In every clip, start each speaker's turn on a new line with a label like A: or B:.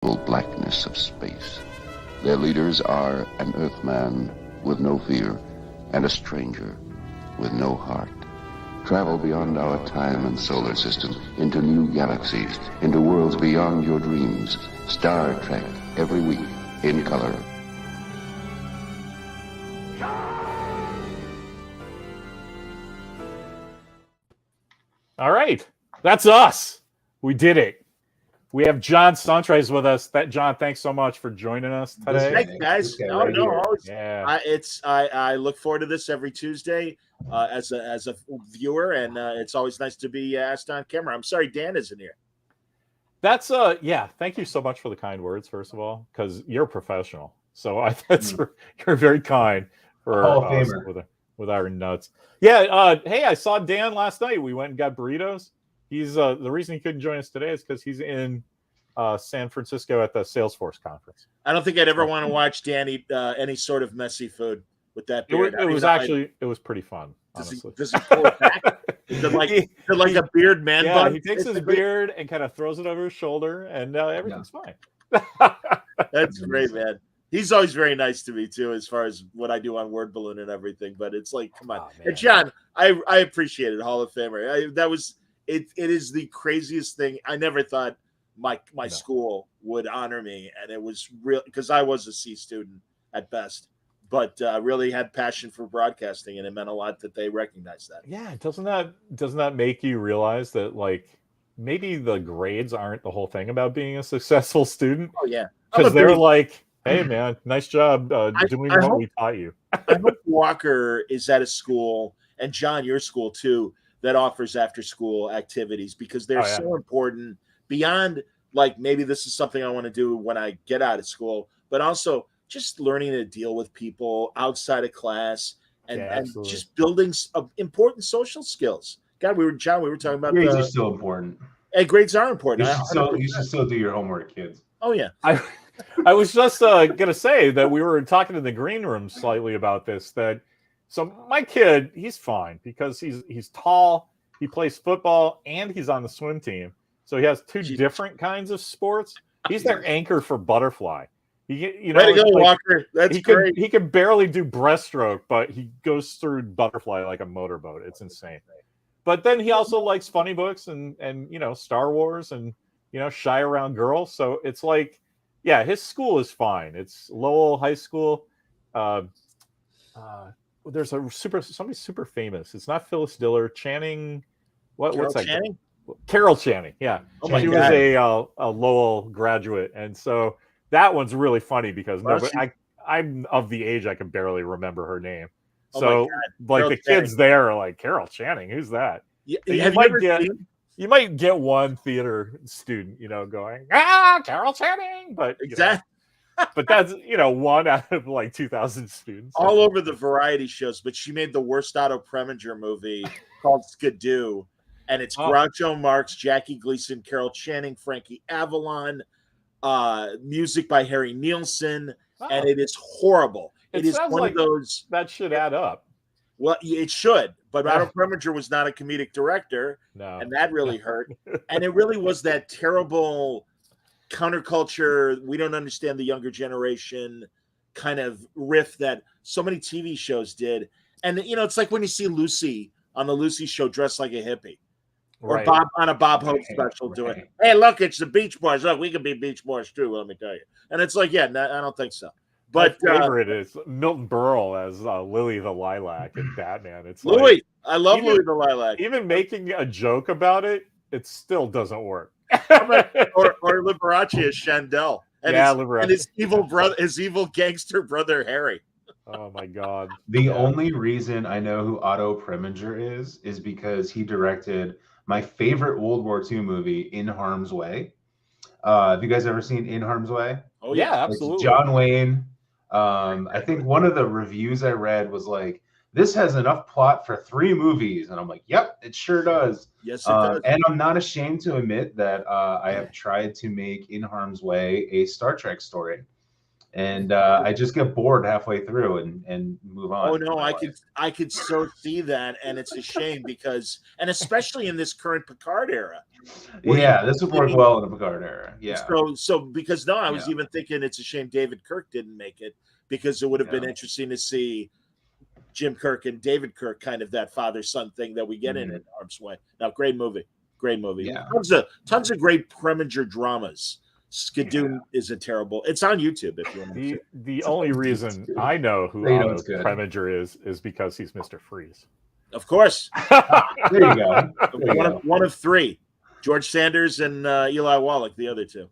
A: blackness of space. Their leaders are an Earthman with no fear and a stranger with no heart. Travel beyond our time and solar system, into new galaxies, into worlds beyond your dreams. Star Trek, every week, in color.
B: All right, that's us. We did it. We have John Suntrays with us. John, thanks so much for joining us today.
C: Thanks, guys. I look forward to this every Tuesday as a viewer, and it's always nice to be asked on camera. I'm sorry Dan isn't here.
B: That's yeah. Thank you so much for the kind words, first of all, because you're a professional. So you're very kind for us with our nuts. Yeah. Hey, I saw Dan last night. We went and got burritos. He's the reason he couldn't join us today is because he's in San Francisco at the Salesforce conference.
C: I don't think I'd ever want to watch Dan eat any sort of messy food with that beard.
B: It was pretty fun.
C: Does he pull it back? Is it like a beard man bun?
B: He takes his beard and kind of throws it over his shoulder, and everything's fine.
C: That's great, man. He's always very nice to me too, as far as what I do on Word Balloon and everything. But it's like, come on, and John, I appreciate it, Hall of Famer. It is the craziest thing. I never thought my school would honor me, and it was real because I was a C student at best, but really had passion for broadcasting, and it meant a lot that they recognized that.
B: Yeah, doesn't that make you realize that maybe the grades aren't the whole thing about being a successful student?
C: Oh yeah,
B: because they're like, hey man, nice job doing what we taught you.
C: I hope Walker is at a school, and John, your school too, that offers after school activities, because they're so important beyond maybe this is something I want to do when I get out of school, but also just learning to deal with people outside of class and just building important social skills. God, we were talking about
D: grades are still important.
C: And grades are important.
D: You should still do your homework, kids.
C: Oh yeah.
B: I was just gonna say that we were talking in the green room slightly about this. So my kid, he's fine because he's tall, he plays football, and he's on the swim team. So he has two different kinds of sports. He's their anchor for butterfly. Way
C: to go, Walker. That's great.
B: He can barely do breaststroke, but he goes through butterfly like a motorboat. It's insane. But then he also likes funny books and Star Wars and shy around girls. So it's his school is fine. It's Lowell High School. There's somebody super famous. It's not Phyllis Diller. Channing. What's that?
C: Channing?
B: Carol Channing. Yeah. She was a Lowell graduate. And so that one's really funny because I'm of the age I can barely remember her name. So the kids there are like, Carol Channing, who's that? You might get one theater student, going, Carol Channing, but
C: exactly.
B: But that's one out of 2,000 students
C: all over the variety shows. But she made the worst Otto Preminger movie called Skidoo, and it's Groucho Marx, Jackie Gleason, Carol Channing, Frankie Avalon, music by Harry Nielsen, and it is horrible. It is one of those
B: that should add up.
C: Well, it should, but Otto Preminger was not a comedic director, and that really hurt. And it really was that terrible counterculture, we don't understand the younger generation kind of riff that so many TV shows did. And it's like when you see Lucy on the Lucy show dressed like a hippie, or Bob on a Bob Hope special doing, hey, look, it's the Beach Boys. Look, we can be Beach Boys too. Let me tell you. And it's like, I don't think so. But
B: my favorite is Milton Berle as Lily the Lilac in Batman. It's
C: Louis. I love Louis the Lilac.
B: Even making a joke about it still doesn't work.
C: or Liberace as Chandel, and his evil brother, his evil gangster brother Harry.
B: Oh my God!
D: The only reason I know who Otto Preminger is because he directed my favorite World War II movie, In Harm's Way. Have you guys ever seen In Harm's Way?
C: Oh yeah,
B: absolutely.
D: It's John Wayne. I think one of the reviews I read was like, this has enough plot for 3 movies. And I'm like, yep, it sure does.
C: Yes, it does.
D: And I'm not ashamed to admit that I have tried to make In Harm's Way a Star Trek story. and I just get bored halfway through and move on.
C: Oh no, I could so see that, and it's a shame because, and especially in this current Picard era.
D: Yeah, this would work well in the Picard era. Yeah.
C: So because I was even thinking it's a shame David Kirk didn't make it, because it would have been interesting to see Jim Kirk and David Kirk, kind of that father-son thing that we get in Harm's Way. Now, great movie.
D: Yeah.
C: Tons of great Preminger dramas. Skidoo is a terrible. It's on YouTube if you want to.
B: The only reason I know who Otto Preminger is because he's Mr. Freeze.
C: Of course.
D: There you go.
C: One of three. George Sanders and Eli Wallach, the other two.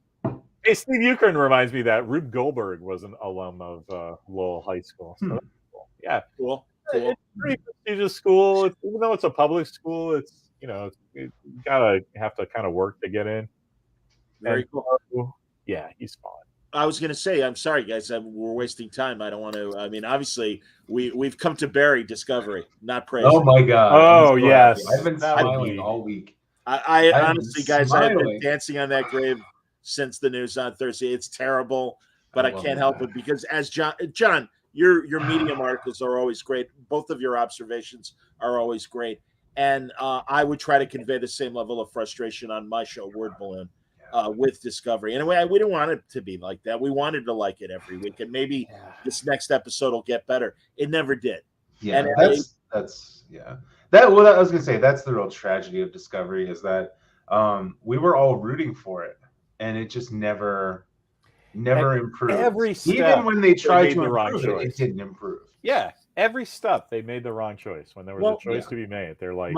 B: Hey, Steve Euchrin reminds me that Rube Goldberg was an alum of Lowell High School. So that's cool. Yeah,
C: cool.
B: It's a pretty prestigious school. Even though it's a public school, it's you have to kind of work to get in.
C: Very cool.
B: Yeah, he's fine.
C: I was going to say, I'm sorry, guys. We're wasting time. I don't want to. I mean, obviously, we've come to bury Discovery, not praise.
D: Oh my God!
B: Oh yes,
D: I've been smiling all week.
C: I honestly, guys, I've been dancing on that grave since the news on Thursday. It's terrible, but I can't help it because, as John, your Medium articles are always great. Both of your observations are always great, and I would try to convey the same level of frustration on my show, Word Balloon. With Discovery. Anyway, we didn't want it to be like that. We wanted to like it every week, and maybe this next episode will get better. It never did.
D: Yeah, and that's That what I was gonna say. That's the real tragedy of Discovery is that we were all rooting for it, and it just never improved.
B: Every step,
D: even when they tried to improve it didn't improve.
B: Yeah, every step they made the wrong choice. When there was a choice to be made, they're like.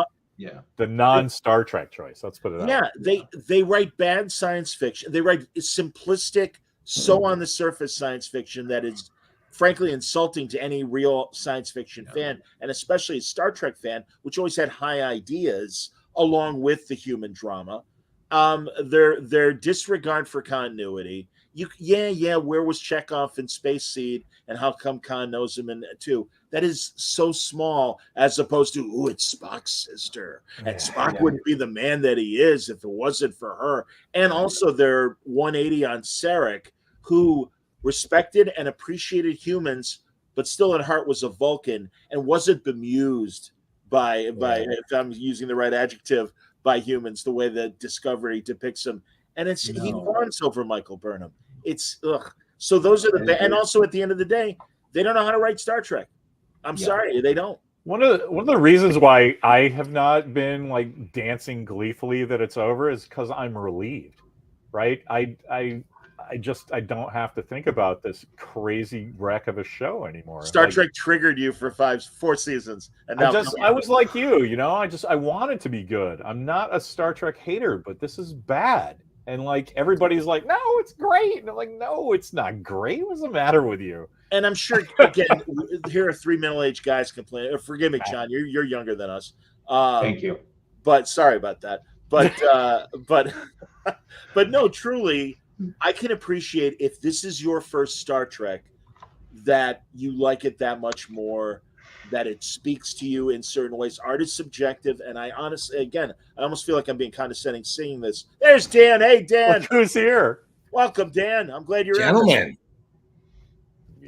B: The non-Star Trek choice. Let's put it out.
C: Yeah, they write bad science fiction. They write simplistic, so on the surface science fiction that is frankly insulting to any real science fiction fan, and especially a Star Trek fan, which always had high ideas along with the human drama. Their disregard for continuity. Where was Chekhov in Space Seed, and how come Khan knows him in 2? That is so small, as opposed to, it's Spock's sister, and Spock wouldn't be the man that he is if it wasn't for her. And also their 180 on Sarek, who respected and appreciated humans, but still at heart was a Vulcan and wasn't bemused by if I'm using the right adjective, by humans, the way that Discovery depicts him. And he wants over Michael Burnham. It's So those are and also at the end of the day, they don't know how to write Star Trek. I'm sorry, they don't.
B: One of the reasons why I have not been like dancing gleefully that it's over is because I'm relieved, right? I don't have to think about this crazy wreck of a show anymore.
C: Star Trek triggered you for 4 seasons, and now
B: I was like you, I want it to be good. I'm not a Star Trek hater, but this is bad. And like everybody's like, no, it's great. And I'm like, no, it's not great. What's the matter with you?
C: And I'm sure, again, here are 3 middle-aged guys complaining. Forgive me, John, you're younger than us.
D: Thank you.
C: But sorry about that. But no, truly, I can appreciate if this is your first Star Trek, that you like it that much more, that it speaks to you in certain ways. Art is subjective, and I honestly, again, I almost feel like I'm being condescending saying this. There's Dan. Hey, Dan.
B: Look who's here?
C: Welcome, Dan. I'm glad you're
E: gentlemen.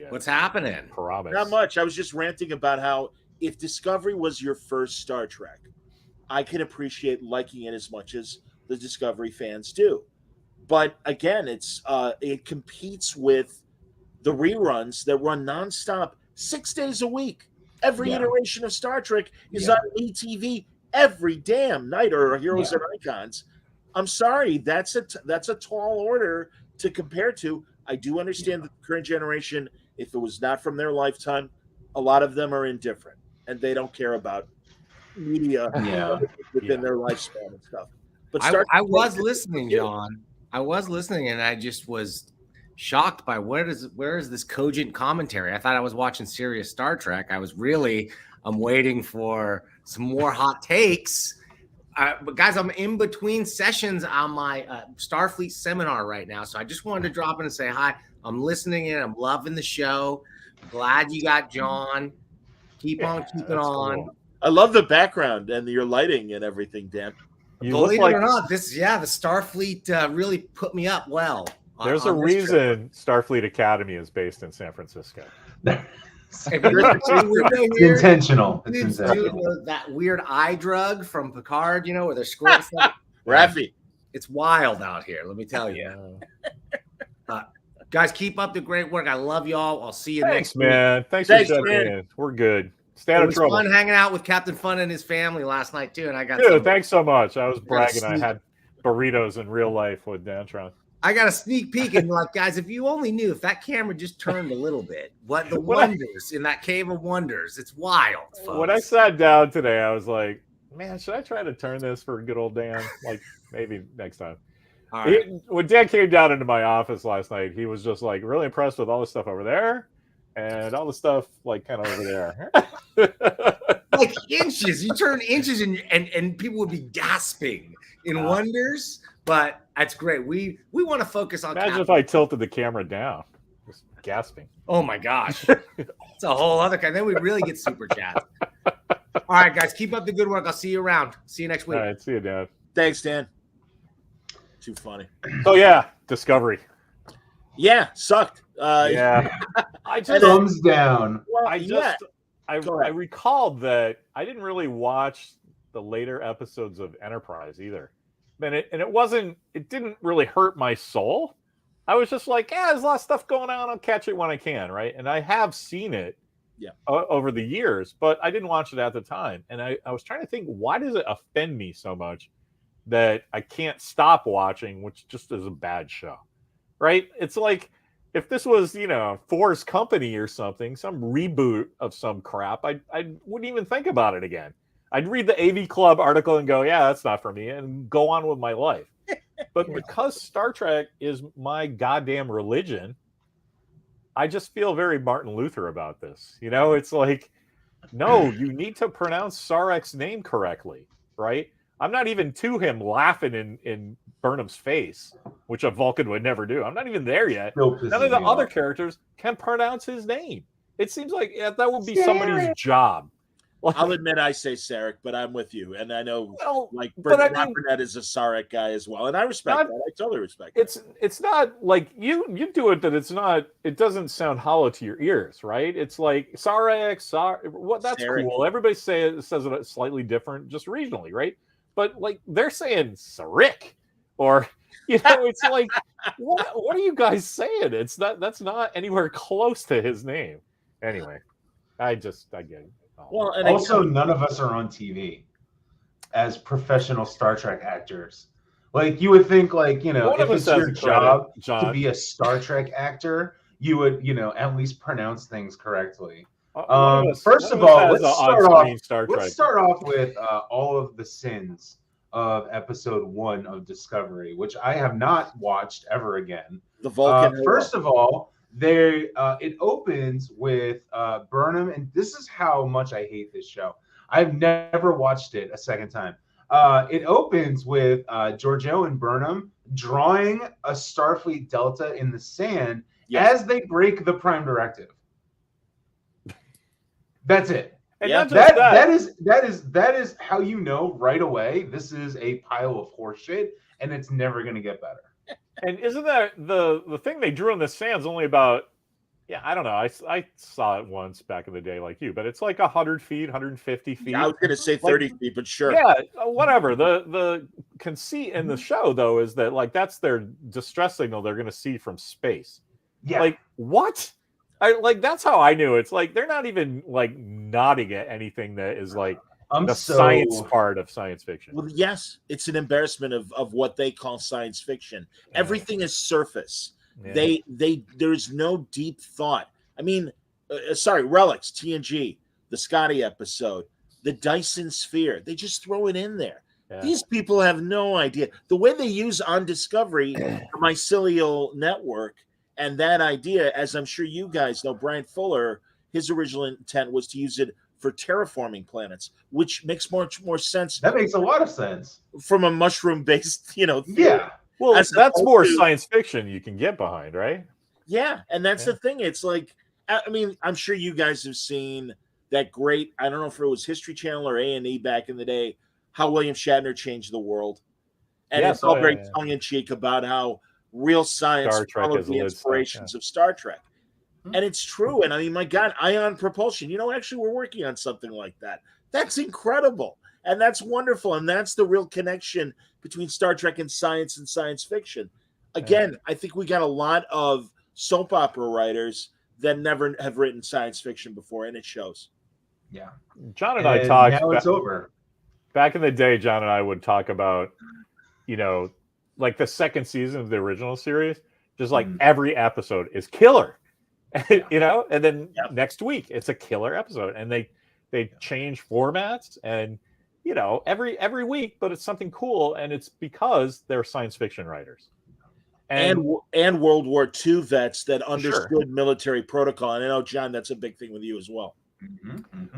E: What's happening?
B: Promise.
C: Not much. I was just ranting about how if Discovery was your first Star Trek, I can appreciate liking it as much as the Discovery fans do. But again, it competes with the reruns that run nonstop 6 days a week. Every iteration of Star Trek is on ETV every damn night, or Heroes and Icons. I'm sorry, that's a tall order to compare to. I do understand that the current generation, if it was not from their lifetime, a lot of them are indifferent and they don't care about media within their lifespan and stuff. But
E: I was listening, John. I was listening, and I just was shocked by where is this cogent commentary? I thought I was watching serious Star Trek. I'm waiting for some more hot takes. But guys, I'm in between sessions on my Starfleet seminar right now, so I just wanted to drop in and say hi. I'm listening in. I'm loving the show. Glad you got John. Keep on keeping on.
C: Cool. I love the background and your lighting and everything, Dan.
E: Believe it or not, the Starfleet really put me up well
B: There's a reason Starfleet Academy is based in San Francisco.
D: It's intentional. It's intentional.
E: That weird eye drug from Picard, where they're squirting stuff.
C: Raffi.
E: It's wild out here, let me tell you. Guys, keep up the great work. I love y'all. I'll see you next week.
B: Man. Thanks for checking in. We're good. Stay out of trouble.
E: It was fun hanging out with Captain Fun and his family last night, too. And I got
B: thanks so much. I was bragging. I had burritos in real life with Dantron.
E: I got a sneak peek and guys, if you only knew if that camera just turned a little bit, what the wonders in that cave of wonders. It's wild, folks.
B: When I sat down today, I was like, man, should I try to turn this for good old Dan? Like maybe next time. All right. When Dan came down into my office last night, he was just like really impressed with all the stuff over there and all the stuff like kind of over there.
E: Like inches. You turn inches and people would be gasping in wonders. But that's great. We want to focus on.
B: Imagine if I tilted the camera down, just gasping.
E: Oh my gosh, it's a whole other kind. Then we really get super jazzed. All right, guys, keep up the good work. I'll see you around. See you next week.
B: All right, see you, Dan.
C: Thanks, Dan. Too funny.
B: Oh yeah, Discovery.
C: Yeah, sucked.
B: Yeah,
D: I just thumbs down.
C: Well,
B: I recalled that I didn't really watch the later episodes of Enterprise either. And it didn't really hurt my soul. I was just like, there's a lot of stuff going on. I'll catch it when I can, right? And I have seen it over the years, but I didn't watch it at the time. And I was trying to think, why does it offend me so much that I can't stop watching, which just is a bad show, right? It's like if this was, Force Company or something, some reboot of some crap, I wouldn't even think about it again. I'd read the AV Club article and go, yeah, that's not for me, and go on with my life. But because Star Trek is my goddamn religion, I just feel very Martin Luther about this. It's like, no, you need to pronounce Sarek's name correctly, right? I'm not even to him laughing in Burnham's face, which a Vulcan would never do. I'm not even there yet. None of the other characters can pronounce his name. It seems like that would be somebody's job.
C: I'll admit I say Sarek, but I'm with you, and I know Burnett is a Sarek guy as well, and I respect that. I totally respect that.
B: It's not like you do it that it's not. It doesn't sound hollow to your ears, right? It's like Sarek. That's Sarek. Cool. Everybody says it slightly different, just regionally, right? But like they're saying Sarek, or it's like what are you guys saying? That's not anywhere close to his name. Anyway, I get it.
D: Well, and also, none of us are on TV as professional Star Trek actors. Like, you would think, if it's your job to be a Star Trek actor, you would, at least pronounce things correctly. First of all, let's start off with all of the sins of episode 1 of Discovery, which I have not watched ever again.
C: The Vulcan.
D: First of all, it opens with Burnham, and this is how much I hate this show. I've never watched it a second time. It opens with Georgiou and Burnham drawing a Starfleet Delta in the sand as they break the Prime Directive. That's it.
B: And
D: that is how you know right away this is a pile of horseshit, and it's never going to get better.
B: And isn't that the thing they drew in the sand's only about, I don't know. I saw it once back in the day like you, but it's like 100 feet, 150 feet.
C: I was going to say 30 feet, but sure.
B: Yeah, whatever. The conceit in the show, though, is that that's their distress signal they're going to see from space.
D: Yeah.
B: Like, what? That's how I knew. It's like they're not even nodding at anything that is science part of science fiction.
C: Well, yes, it's an embarrassment of what they call science fiction. Yeah. Everything is surface. Yeah. There's no deep thought. I mean, Relics, TNG, the Scotty episode, the Dyson Sphere. They just throw it in there. Yeah. These people have no idea. The way they use on Discovery, the mycelial network, and that idea, as I'm sure you guys know, Brian Fuller, his original intent was to use it for terraforming planets, which makes much more sense.
D: That makes a lot of sense
C: from a mushroom-based, theory.
B: Yeah. Well, that's more science fiction you can get behind, right?
C: Yeah, and that's the thing. It's like, I mean, I'm sure you guys have seen that great, I don't know if it was History Channel or A&E back in the day, how William Shatner changed the world. And it's all very tongue-in-cheek about how real science
B: Star Trek
C: followed the inspirations of Star Trek. And it's true. And I mean, my God, ion propulsion, actually we're working on something like that. That's incredible. And that's wonderful. And that's the real connection between Star Trek and science fiction. Again, I think we got a lot of soap opera writers that never have written science fiction before, and it shows.
D: Yeah.
B: John and I talked.
D: Now it's over.
B: Back in the day, John and I would talk about, like the second season of the original series, just like every episode is killer. And then next week it's a killer episode, and they change formats and every week, but it's something cool, and it's because they're science fiction writers
C: and World War II vets that understood military protocol. And I know, John, that's a big thing with you as well.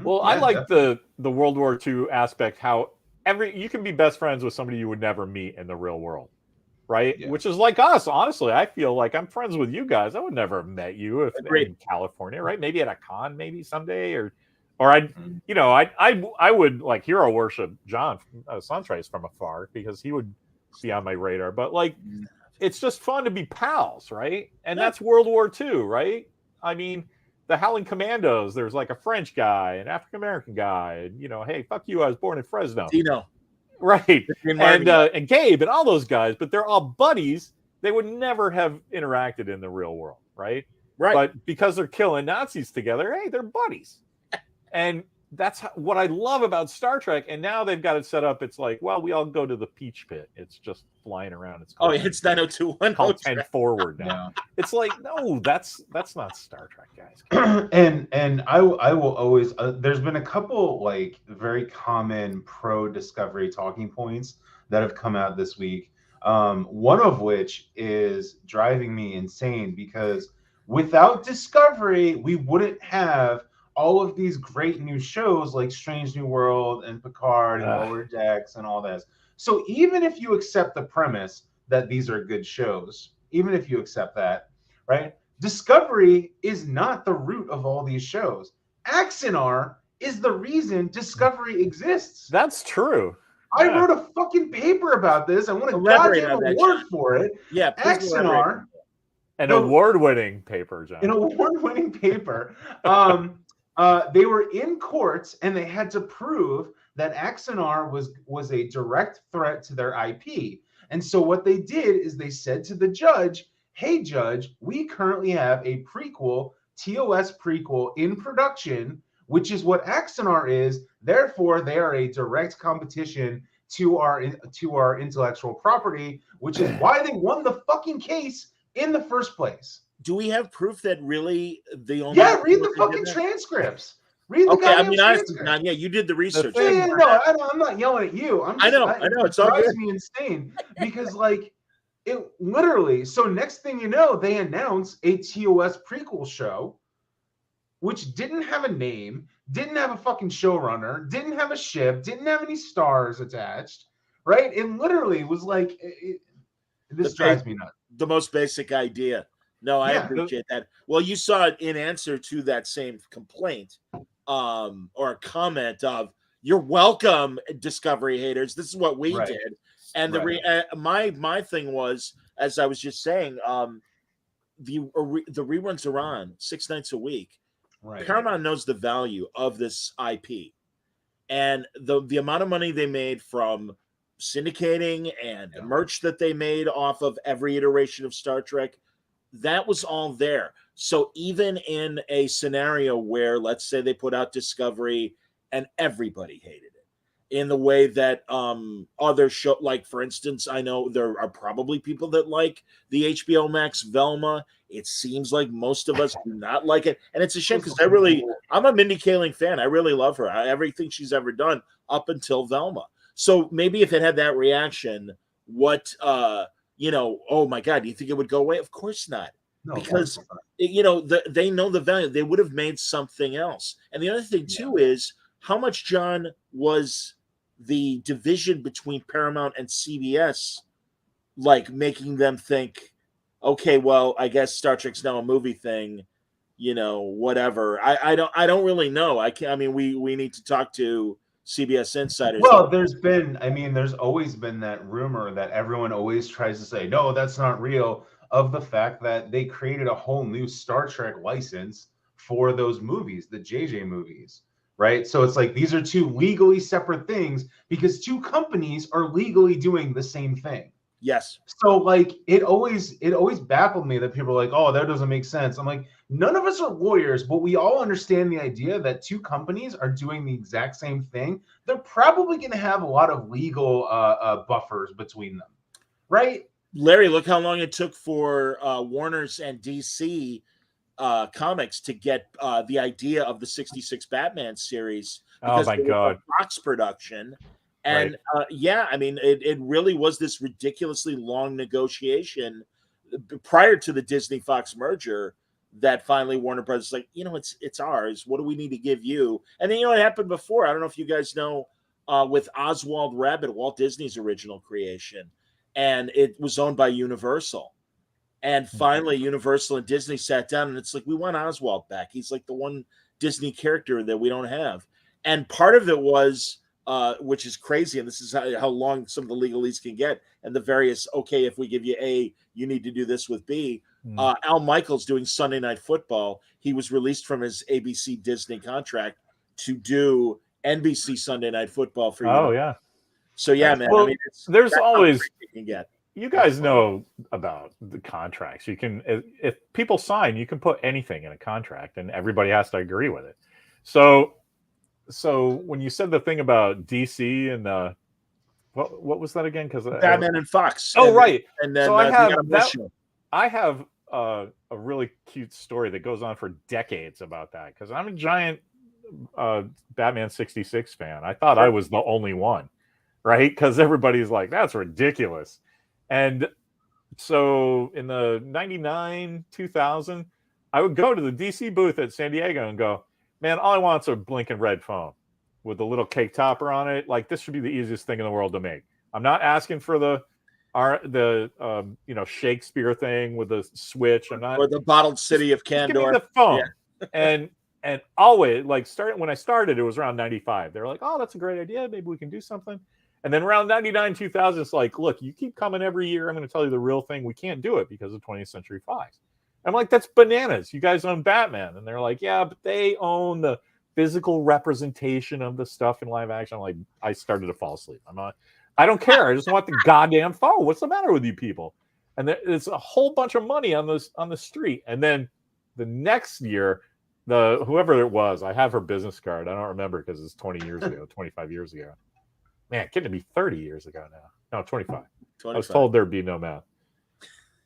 B: Well, I like the World War II aspect, how you can be best friends with somebody you would never meet in the real world. Right, which is like us. Honestly, I feel like I'm friends with you guys. I would never have met you if in California, right? Maybe at a con, maybe someday, or I would like hero worship John Suntrace from afar because he would be on my radar. But like, it's just fun to be pals, right? And that's World War II, right? I mean, the Howling Commandos. There's like a French guy, an African American guy, and hey, fuck you, I was born in Fresno. Right, and Gabe and all those guys, but they're all buddies. They would never have interacted in the real world, right? But because they're killing Nazis together, hey, they're buddies. And that's what I love about Star Trek. And now they've got it set up. It's like, well, we all go to the Peach Pit. It's just flying around. It's
C: 90210.
B: Called 10 forward now. It's like, no, that's not Star Trek,
D: guys. and I will always. There's been a couple like very common pro Discovery talking points that have come out this week. One of which is driving me insane because without Discovery, we wouldn't have all of these great new shows like Strange New World and Picard and Lower Decks and all that. So even if you accept the premise that these are good shows, even if you accept that, right? Discovery is not the root of all these shows. Axanar is the reason Discovery exists.
B: That's true.
D: I wrote a fucking paper about this. I won a goddamn award for it.
C: Yeah,
D: Axanar.
B: An award-winning paper, John.
D: An award-winning paper. They were in courts and they had to prove that Axanar was a direct threat to their IP. And so what they did is they said to the judge, hey, judge, we currently have a prequel, TOS prequel in production, which is what Axanar is. Therefore, they are a direct competition to our intellectual property, which is why they won the fucking case in the first place.
C: Do we have proof that really the only?
D: Yeah, read the fucking transcripts. Read the
C: transcripts. You did the research.
D: I'm not yelling at you. I know.
C: It's all
D: drives me insane because it literally. So next thing you know, they announce a TOS prequel show, which didn't have a name, didn't have a fucking showrunner, didn't have a ship, didn't have any stars attached, right? It literally was like, this drives me nuts.
C: The most basic idea. No, I appreciate that. Well, you saw it in answer to that same complaint, or a comment of "You're welcome, Discovery haters. This is what we did." And my thing was, as I was just saying, the reruns are on 6 nights a week.
D: Right.
C: Paramount knows the value of this IP, and the amount of money they made from syndicating and the merch that they made off of every iteration of Star Trek. That was all there. So even in a scenario where, let's say, they put out Discovery and everybody hated it, in the way that other show, like for instance, I know there are probably people that like the HBO Max Velma. It seems like most of us do not like it, and it's a shame because I'm a Mindy Kaling fan. I really love her. Everything she's ever done up until Velma. So maybe if it had that reaction, oh my God, do you think it would go away? Of course not. No, because, they know the value. They would have made something else. And the other thing, too, is how much, John, was the division between Paramount and CBS like making them think, okay, well, I guess Star Trek's now a movie thing, whatever. I don't really know. We need to talk to CBS insiders.
D: Well, there's always been that rumor that everyone always tries to say, no, that's not real. of the fact that they created a whole new Star Trek license for those movies, the JJ movies, right? So it's like these are two legally separate things because two companies are legally doing the same thing.
C: Yes.
D: So like it always baffled me that people are like, oh, that doesn't make sense. I'm like, none of us are lawyers, but we all understand the idea that two companies are doing the exact same thing. They're probably going to have a lot of legal buffers between them, right?
C: Larry, look how long it took for Warner's and DC Comics to get the idea of the 66 Batman series.
B: Oh my God.
C: Fox production. And yeah, I mean, it really was this ridiculously long negotiation prior to the Disney Fox merger that finally Warner Brothers like, you know, it's ours. What do we need to give you? And then, you know, it happened before. I don't know if you guys know with Oswald Rabbit, Walt Disney's original creation, and it was owned by Universal. And finally, Universal and Disney sat down, and it's like, we want Oswald back. He's like the one Disney character that we don't have. And part of it was, which is crazy, and this is how long some of the legalese can get, and the various, okay, if we give you A, you need to do this with B. Al Michaels doing Sunday Night Football, he was released from his ABC Disney contract to do NBC Sunday Night Football for you.
B: Oh, yeah.
C: So, yeah, man.
B: Well,
C: I mean,
B: there's always,
C: you can get.
B: You guys know about the contracts. You can, if people sign, you can put anything in a contract, and everybody has to agree with it. So when you said the thing about DC and what was that again? Because
C: Batman and Fox.
B: Oh, right.
C: And then
B: so I have a really cute story that goes on for decades about that, because I'm a giant Batman 66 fan. I thought I was the only one, right? Because everybody's like, that's ridiculous. And so in the 99, 2000, I would go to the DC booth at San Diego and go, man, all I want is a blinking red phone with a little cake topper on it. Like, this should be the easiest thing in the world to make. I'm not asking for the Shakespeare thing with the switch. I'm not,
C: or the bottled city of Candor.
B: Give me the phone. Yeah. and always, like, when I started, it was around 95. They're like, oh, that's a great idea. Maybe we can do something. And then around 99, 2000, it's like, look, you keep coming every year. I'm going to tell you the real thing. We can't do it because of 20th Century Fox. I'm like, that's bananas. You guys own Batman. And they're like, yeah, but they own the physical representation of the stuff in live action. I'm like, I started to fall asleep. I don't care. I just want the goddamn phone. What's the matter with you people? And there's a whole bunch of money on the street. And then the next year, whoever it was, I have her business card. I don't remember because it's 20 years ago, 25 years ago. Man, couldn't it be 30 years ago now? No, 25. I was told there'd be no math.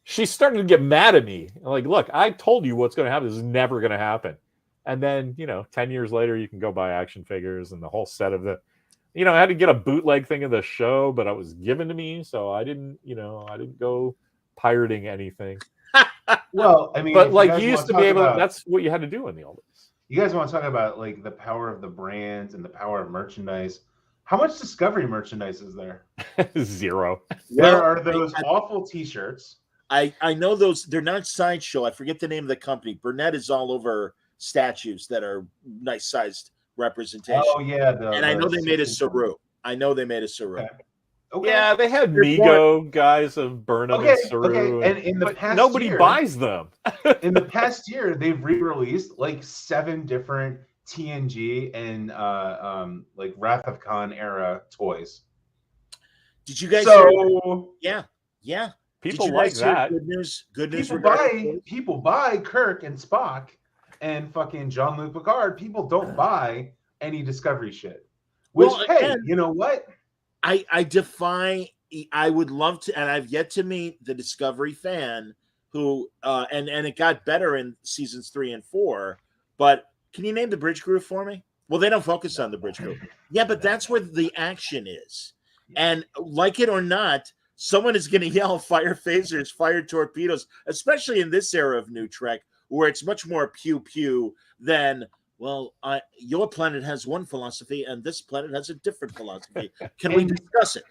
B: She's starting to get mad at me. Like, look, I told you what's going to happen. This is never going to happen. And then, 10 years later, you can go buy action figures and the whole set of the, I had to get a bootleg thing of the show, but it was given to me. So I didn't go pirating anything.
D: Well, I mean,
B: but like you used to be able to, that's what you had to do in the old days.
D: You guys want to talk about like the power of the brands and the power of merchandise. How much Discovery merchandise is there?
B: Zero.
D: There are those awful T-shirts.
C: I know those. They're not Sideshow. I forget the name of the company. Burnett is all over statues that are nice sized representation.
D: Oh yeah,
C: and I know they made a Saru.
D: Okay.
B: Yeah, they had Mego guys of Burnham and Saru.
D: Okay. And in the past
B: nobody
D: year,
B: buys them.
D: In the past year, they've re-released like 7 different TNG and like Wrath of Khan era toys.
C: Did you guys? Yeah.
B: People like that.
C: Good news.
D: People buy Kirk and Spock and fucking Jean-Luc Picard. People don't buy any Discovery shit. Which, again, you know what?
C: I defy. I would love to, and I've yet to meet the Discovery fan who, and it got better in seasons 3 and 4. But can you name the bridge crew for me? Well, they don't focus on the bridge crew. Yeah, but that's where the action is. And like it or not, someone is going to yell fire phasers, fire torpedoes, especially in this era of New Trek, where it's much more pew-pew than, well, your planet has one philosophy and this planet has a different philosophy. Can we discuss it?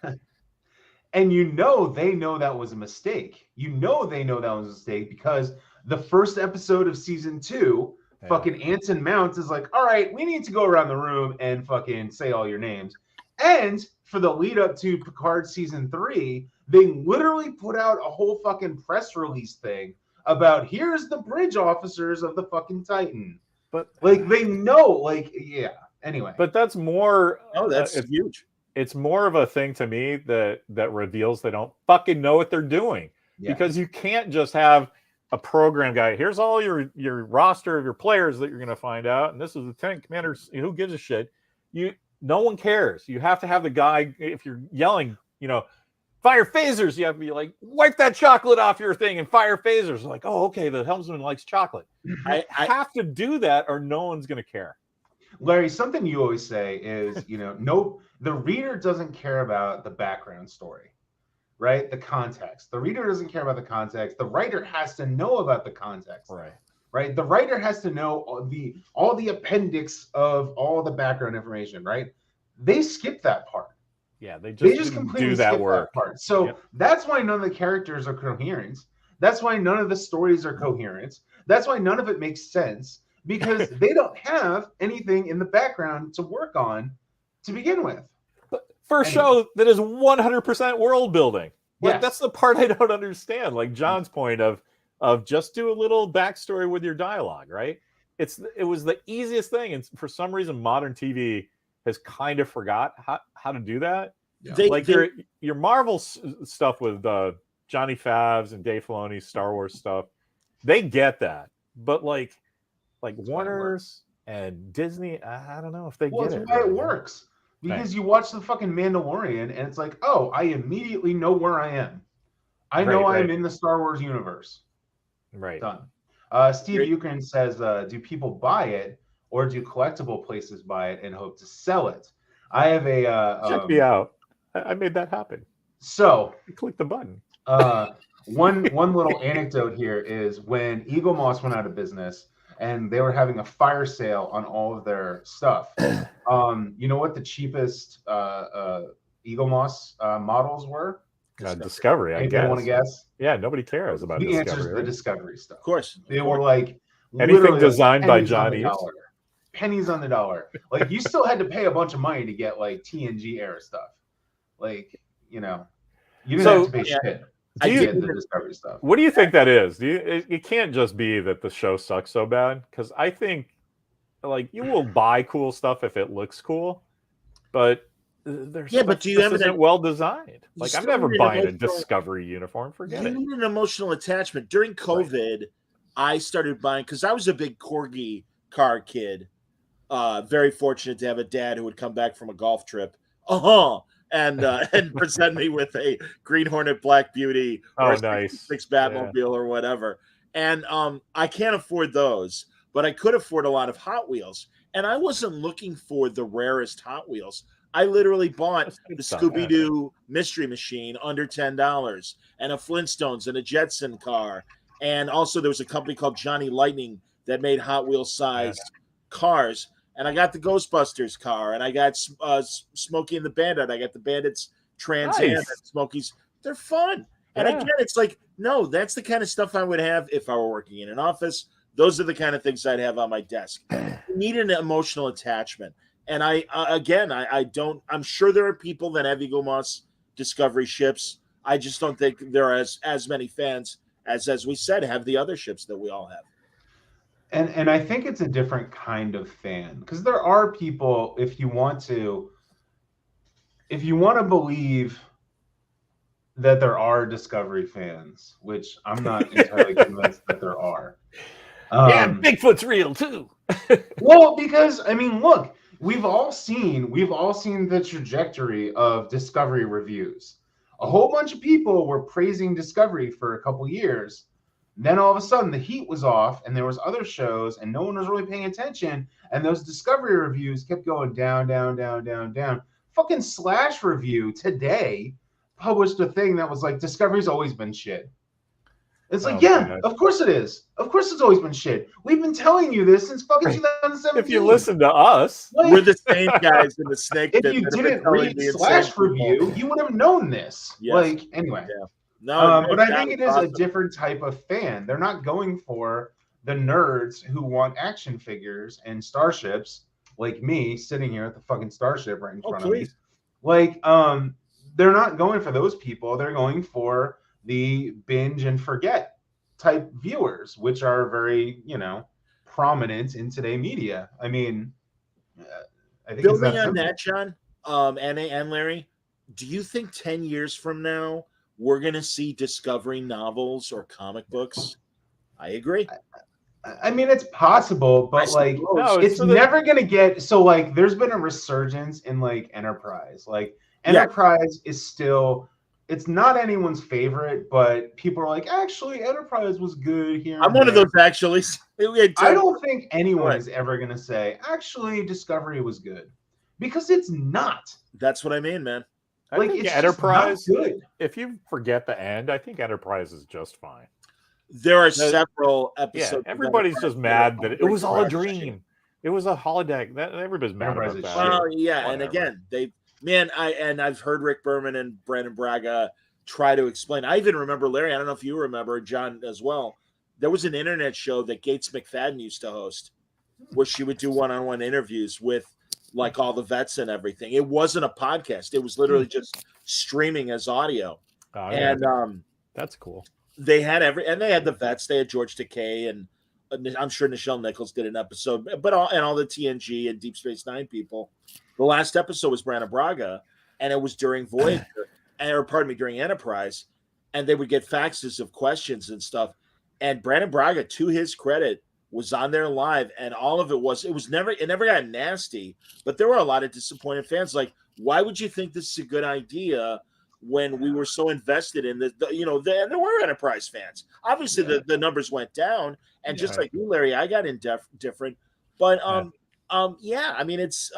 D: And they know that was a mistake. They know that was a mistake because the first episode of season 2, fucking Anson Mount is like, all right, we need to go around the room and fucking say all your names. And for the lead up to Picard season 3, They literally put out a whole fucking press release thing about here's the bridge officers of the fucking Titan.
B: But
D: like they know, like yeah. Anyway,
B: but that's more.
C: Oh, that's huge.
B: It's more of a thing to me that reveals they don't fucking know what they're doing. Yeah. Because you can't just have a program guy. Here's all your roster of your players that you're going to find out, and this is the Lieutenant Commander. Who gives a shit? No one cares. You have to have the guy. If you're yelling, fire phasers. You have to be like, wipe that chocolate off your thing and fire phasers. Like, oh, okay, the helmsman likes chocolate. I have to do that, or no one's going to care.
D: Larry, something you always say is, the reader doesn't care about the background story, right? The context. The reader doesn't care about the context. The writer has to know about the context, right? The writer has to know all the appendix of all the background information, right? They skip that part.
B: Yeah, they just completely do that work.
D: That part. So that's why none of the characters are coherent. That's why none of the stories are coherent. That's why none of it makes sense, because they don't have anything in the background to work on to begin with.
B: But for a show that is 100% world building, that's the part I don't understand. Like John's point of just do a little backstory with your dialogue, right? It was the easiest thing, and for some reason, modern TV has kind of forgot how to do that. Yeah. Your Marvel stuff with Johnny Favs and Dave Filoni's Star Wars stuff, they get that, but like Warner's and Disney, I don't know if they get it.
D: That's why it works. Because you watch the fucking Mandalorian and it's like, oh, I immediately know where I am. I know I am in the Star Wars universe.
B: Right.
D: Done. Steve Eucrin says, do people buy it or do collectible places buy it and hope to sell it? I have a...
B: Check me out. I made that happen.
D: So...
B: Click the button.
D: One little anecdote here is when Eagle Moss went out of business and they were having a fire sale on all of their stuff. You know what the cheapest Eagle Moss models were?
B: Discovery, I guess.
D: Want to guess?
B: Yeah, nobody cares about
D: the
B: Discovery.
D: The answer is the Discovery stuff.
C: Of course.
D: They were like
B: anything designed by Johnny.
D: Pennies on the dollar. Like you still had to pay a bunch of money to get like TNG era stuff. Like, you didn't have to pay shit. I get the Discovery stuff.
B: What do you think that is? It can't just be that the show sucks so bad, because I think like you will buy cool stuff if it looks cool, but but do you have isn't well designed? Like I'm never buying a Discovery uniform. Forget it.
C: You need an emotional attachment. During COVID, I started buying because I was a big Corgi car kid. Very fortunate to have a dad who would come back from a golf trip. And present me with a Green Hornet Black Beauty or a
B: nice
C: Batmobile or whatever. And I can't afford those, but I could afford a lot of Hot Wheels. And I wasn't looking for the rarest Hot Wheels. I literally bought the Scooby-Doo Mystery Machine under $10 and a Flintstones and a Jetson car. And also there was a company called Johnny Lightning that made Hot Wheels sized cars. And I got the Ghostbusters car, and I got Smokey and the Bandit. I got the Bandits Trans Am and Smokey's. They're fun. And again, it's like, no, that's the kind of stuff I would have if I were working in an office. Those are the kind of things I'd have on my desk. You need an emotional attachment. And I don't. I'm sure there are people that have Eagle Moss Discovery ships. I just don't think there are as many fans as we said have the other ships that we all have.
D: And I think it's a different kind of fan, because there are people, if you want to believe that there are Discovery fans, which I'm not entirely convinced that there are.
B: Bigfoot's real too.
D: Well, because I mean, look, we've all seen the trajectory of Discovery reviews. A whole bunch of people were praising Discovery for a couple years. Then all of a sudden the heat was off and there was other shows and no one was really paying attention. And those Discovery reviews kept going down, down, down, down, down. Fucking Slash Review today published a thing that was like, Discovery's always been shit. It's like, of course it is. Of course it's always been shit. We've been telling you this since fucking 2017.
B: If you listen to us,
C: we're the same guys in the snake.
D: If you didn't read Slash Review, you would have known this. Yes. Like, anyway.
C: Yeah.
D: But I think it is a different type of fan. They're not going for the nerds who want action figures and starships, like me sitting here at the fucking starship right in front of me. Like, they're not going for those people. They're going for the binge and forget type viewers, which are very, prominent in today's media. I mean, I think
C: building on that, John, and Larry, do you think 10 years from now we're going to see Discovery novels or comic books? I agree.
D: I mean, it's possible, but it's never going to get so there's been a resurgence in Enterprise. Enterprise is still, it's not anyone's favorite, but people are actually, Enterprise was good here.
C: I'm one of those actually.
D: I don't think anyone is ever going to say, actually, Discovery was good, because it's not.
B: That's what I mean, man. I think it's Enterprise, good. If you forget the end, I think Enterprise is just fine.
C: There are several episodes.
B: Yeah, everybody's just mad that it was all a dream. It was a holodeck. Everybody's mad about that.
C: Well, yeah, and again, I've heard Rick Berman and Brandon Braga try to explain. I even remember, Larry, I don't know if you remember, John as well. There was an internet show that Gates McFadden used to host, where she would do one-on-one interviews with all the vets and everything. It wasn't a podcast. It was literally just streaming as audio.
B: Oh, yeah. And that's cool.
C: They had they had the vets. They had George Takei, and I'm sure Nichelle Nichols did an episode, but all the TNG and Deep Space Nine people. The last episode was Brandon Braga, and it was during Voyager, during Enterprise, and they would get faxes of questions and stuff. And Brandon Braga, to his credit, was on there live, and all of it never got nasty, but there were a lot of disappointed fans. Why would you think this is a good idea when we were so invested in and there were Enterprise fans? Obviously, the numbers went down, and just like you, Larry, I got indifferent. But I mean, it's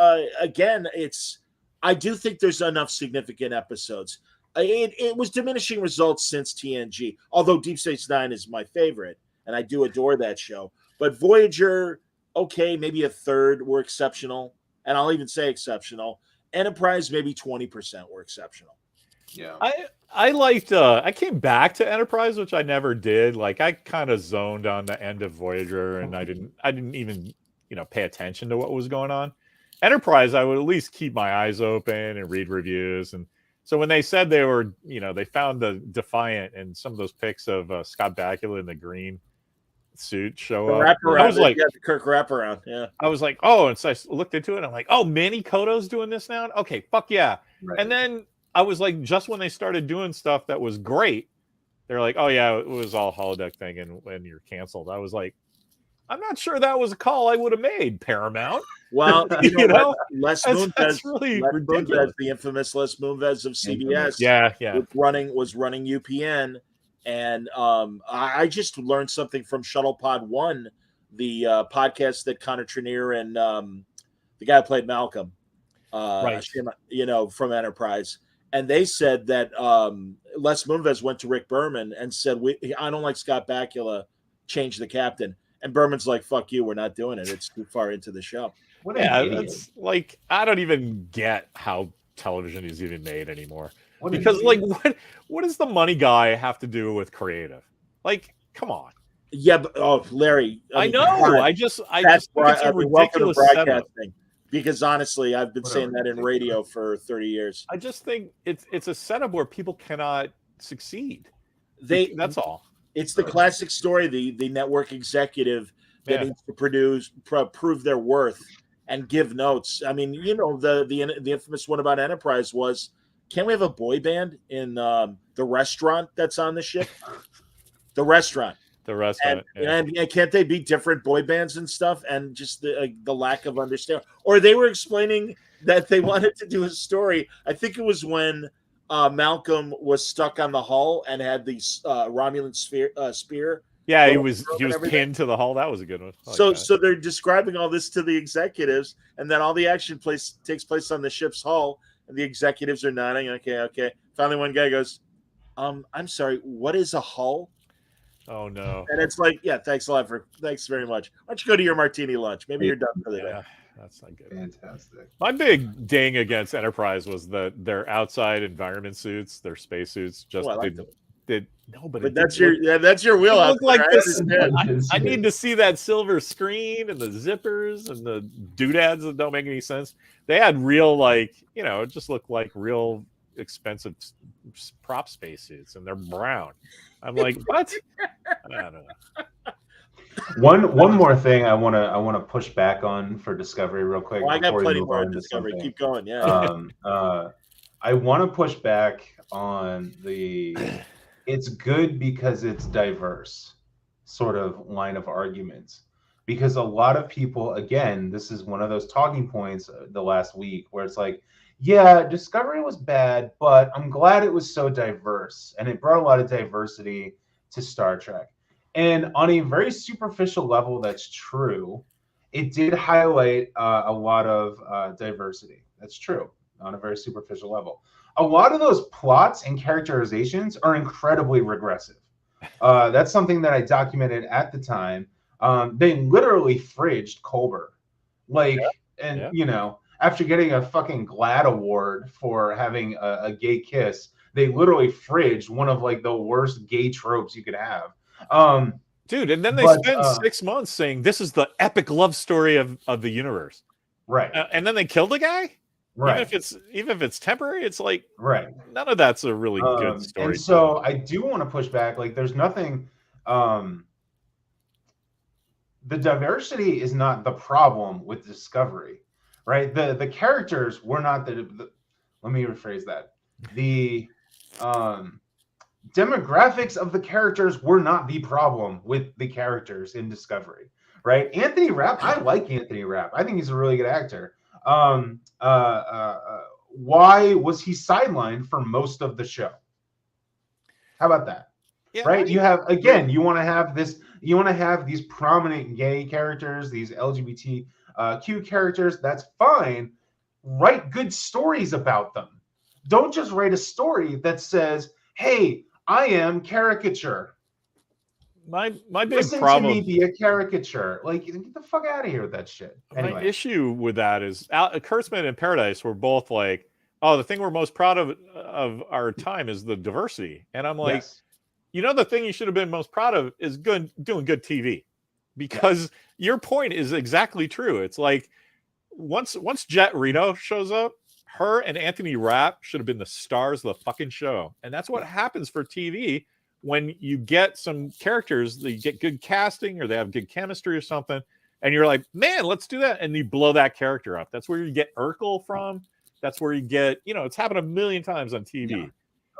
C: I do think there's enough significant episodes. It was diminishing results since TNG, although Deep Space Nine is my favorite, and I do adore that show. But Voyager, okay, maybe a third were exceptional, and I'll even say exceptional. Enterprise, maybe 20% were exceptional.
B: Yeah, I liked. I came back to Enterprise, which I never did. I kind of zoned on the end of Voyager, and I didn't even pay attention to what was going on. Enterprise, I would at least keep my eyes open and read reviews. And so when they said they were, they found the Defiant and some of those pics of Scott Bakula in the green suit show up. I was like,
C: Kirk wraparound. Yeah,
B: I was like, oh, and so I looked into it. And I'm like, oh, Manny Koto's doing this now. Okay, fuck yeah. Right. And then I was like, just when they started doing stuff that was great, they're like, oh yeah, it was all holodeck thing, and you're canceled. I was like, I'm not sure that was a call I would have made, Paramount.
C: Well, Les Moonves, really ridiculous. The infamous Les Moonves of CBS, was running UPN, and I just learned something from Shuttlepod One, the podcast that Connor Trenier and the guy who played Malcolm, from Enterprise. And they said that Les Moonves went to Rick Berman and said, I don't like Scott Bakula, change the captain. And Berman's like, fuck you, we're not doing it. It's too far into the show.
B: It's I don't even get how television is even made anymore. What does the money guy have to do with creative? Come on.
C: Yeah, but Larry.
B: I know. I just think it's a ridiculous
C: broadcasting. Because honestly, I've been saying that in radio for 30 years.
B: I just think it's a setup where people cannot succeed. That's all.
C: It's the classic story, the network executive that needs to prove their worth and give notes. I mean, the infamous one about Enterprise was, can't we have a boy band in the restaurant that's on the ship? The restaurant. And can't they be different boy bands and stuff? And just the lack of understanding. Or they were explaining that they wanted to do a story. I think it was when Malcolm was stuck on the hull and had the Romulan spear.
B: Yeah, he was pinned to the hull. That was a good one.
C: So they're describing all this to the executives, and then all the action takes place on the ship's hull, and the executives are nodding. Okay. Finally, one guy goes, "I'm sorry, what is a hull?"
B: Oh no!
C: And it's like, yeah, thanks very much. Why don't you go to your martini lunch? Maybe you're done for the day.
B: That's not good.
D: Fantastic.
B: My big ding against Enterprise was their outside environment suits, their spacesuits, just did nobody.
C: But that's your wheelhouse.
B: Look like this. I need to see that silver screen and the zippers and the doodads that don't make any sense. They had real, it just looked like real expensive prop spacesuits, and they're brown. I'm like, what? I don't know.
D: One more thing I want to push back on for Discovery real quick.
C: I got plenty more on Discovery. Keep going. Yeah.
D: I want to push back on it's good because it's diverse sort of line of arguments. Because a lot of people, again, this is one of those talking points the last week where it's like, yeah, Discovery was bad, but I'm glad it was so diverse. And it brought a lot of diversity to Star Trek. And on a very superficial level, that's true. It did highlight a lot of diversity. That's true on a very superficial level. A lot of those plots and characterizations are incredibly regressive. That's something that I documented at the time. They literally fridged Culber. You know, after getting a fucking GLAAD award for having a gay kiss, they literally fridged one of like the worst gay tropes you could have.
B: Dude, and then they spent 6 months saying this is the epic love story of the universe.
D: Right.
B: And then they killed the guy?
D: Right.
B: Even if it's temporary, it's like
D: right.
B: None of that's a really good story.
D: And so I do want to push back. Like, there's nothing. The diversity is not the problem with Discovery, right? The characters were not the. Let me rephrase that. The demographics of the characters were not the problem with the characters in Discovery, right? Anthony Rapp, I like Anthony Rapp. I think he's a really good actor. Why was he sidelined for most of the show? How about that? Yeah, right? You have, again, you want to have these prominent gay characters, these LGBTQ characters. That's fine. Write good stories about them. Don't just write a story that says, hey, I am caricature.
B: My big
D: Listen
B: problem.
D: To me be a caricature. Like, get the fuck out of here with that shit. Anyway.
B: My issue with that is Kurtzman and Paradise were both like, oh, the thing we're most proud of our time is the diversity. And I'm like, yes. You know, the thing you should have been most proud of is doing good TV. Because your point is exactly true. It's like once Jet Reno shows up, her and Anthony Rapp should have been the stars of the fucking show. And that's what happens for TV when you get some characters that you get good casting or they have good chemistry or something. And you're like, man, let's do that. And you blow that character up. That's where you get Urkel from. That's where you get, it's happened a million times on TV. Yeah.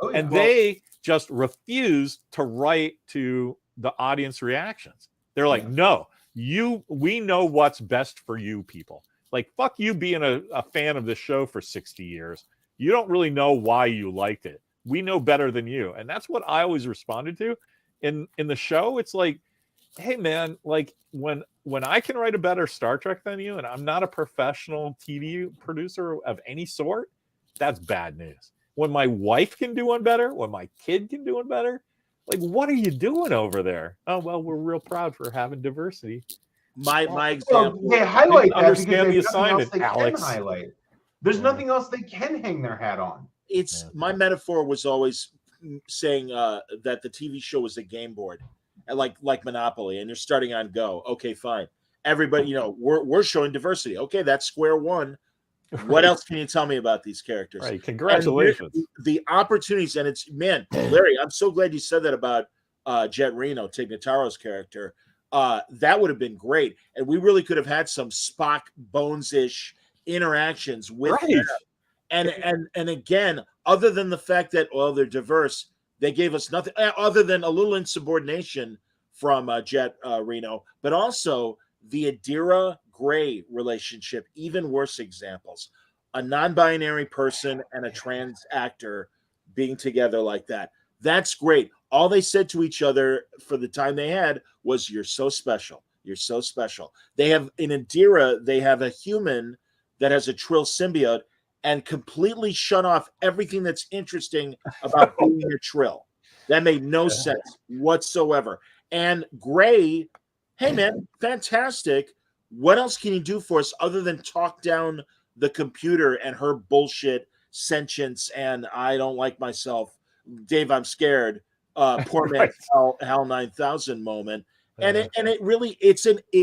B: Oh, yeah. And they just refuse to write to the audience reactions. They're like, no, we know what's best for you people. Like, fuck you being a fan of this show for 60 years. You don't really know why you liked it. We know better than you. And that's what I always responded to. In the show, it's like, hey, man, like when I can write a better Star Trek than you, and I'm not a professional TV producer of any sort, that's bad news. When my wife can do one better, when my kid can do one better, like, what are you doing over there? Oh, well, we're real proud for having diversity.
C: My example.
D: They highlight that
B: understand the assignment, Alex.
D: There's nothing else they can hang their hat on.
C: My metaphor was always saying that the TV show was a game board, like Monopoly, and you're starting on Go. Okay, fine. Everybody, we're showing diversity. Okay, that's square one. What else can you tell me about these characters?
B: Right. Congratulations.
C: The opportunities, and it's, man, Larry, I'm so glad you said that about Jet Reno, Tig Notaro's character. That would have been great, and we really could have had some Spock Bones-ish interactions with them. And again, other than the fact that they're diverse, they gave us nothing other than a little insubordination from Jet Reno, but also the Adira Gray relationship. Even worse examples: a non-binary person and a trans actor being together like that. That's great. All they said to each other for the time they had was, "You're so special. You're so special." They have in Adira, they have a human that has a Trill symbiote and completely shut off everything that's interesting about being a Trill. That made no sense whatsoever. And Gray, hey man, fantastic. What else can you do for us other than talk down the computer and her bullshit sentience and I don't like myself, Dave, I'm scared, poor man, Hal 9000 moment. And it really,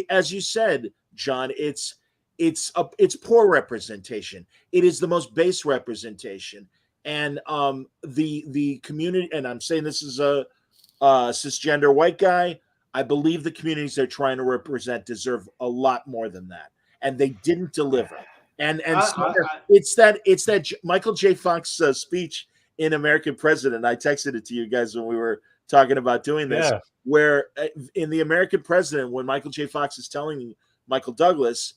C: as you said, John, it's poor representation. It is the most base representation. And the community, and I'm saying this is a cisgender white guy, I believe the communities they're trying to represent deserve a lot more than that, and they didn't deliver. And it's that Michael J. Fox speech in American President. I texted it to you guys when we were talking about doing this, where in the American President, when Michael J. Fox is telling Michael Douglas,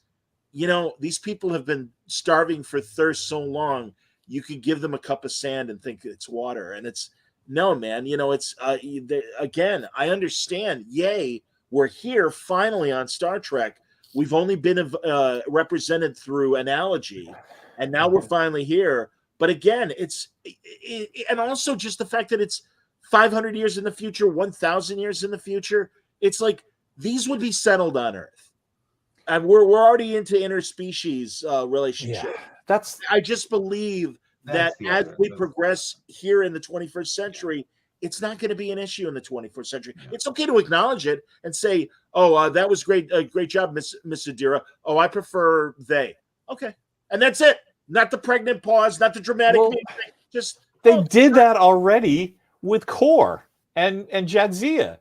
C: these people have been starving for thirst so long, you could give them a cup of sand and think it's water, and it's no, man. It's again, I understand. Yay, we're here finally on Star Trek. We've only been represented through analogy, and now we're finally here. But again, and also just the fact that it's 500 years in the future, 1,000 years in the future. It's like these would be settled on Earth, and we're already into interspecies relationship.
B: Yeah,
C: I just believe that as we progress here in the 21st century, it's not going to be an issue in the 21st century. It's okay to acknowledge it and say, "Oh, that was great, great job, Miss Adira. Oh, I prefer they." Okay, and that's it. Not the pregnant pause, not the dramatic. Just
B: they did that already with Core and Jadzia.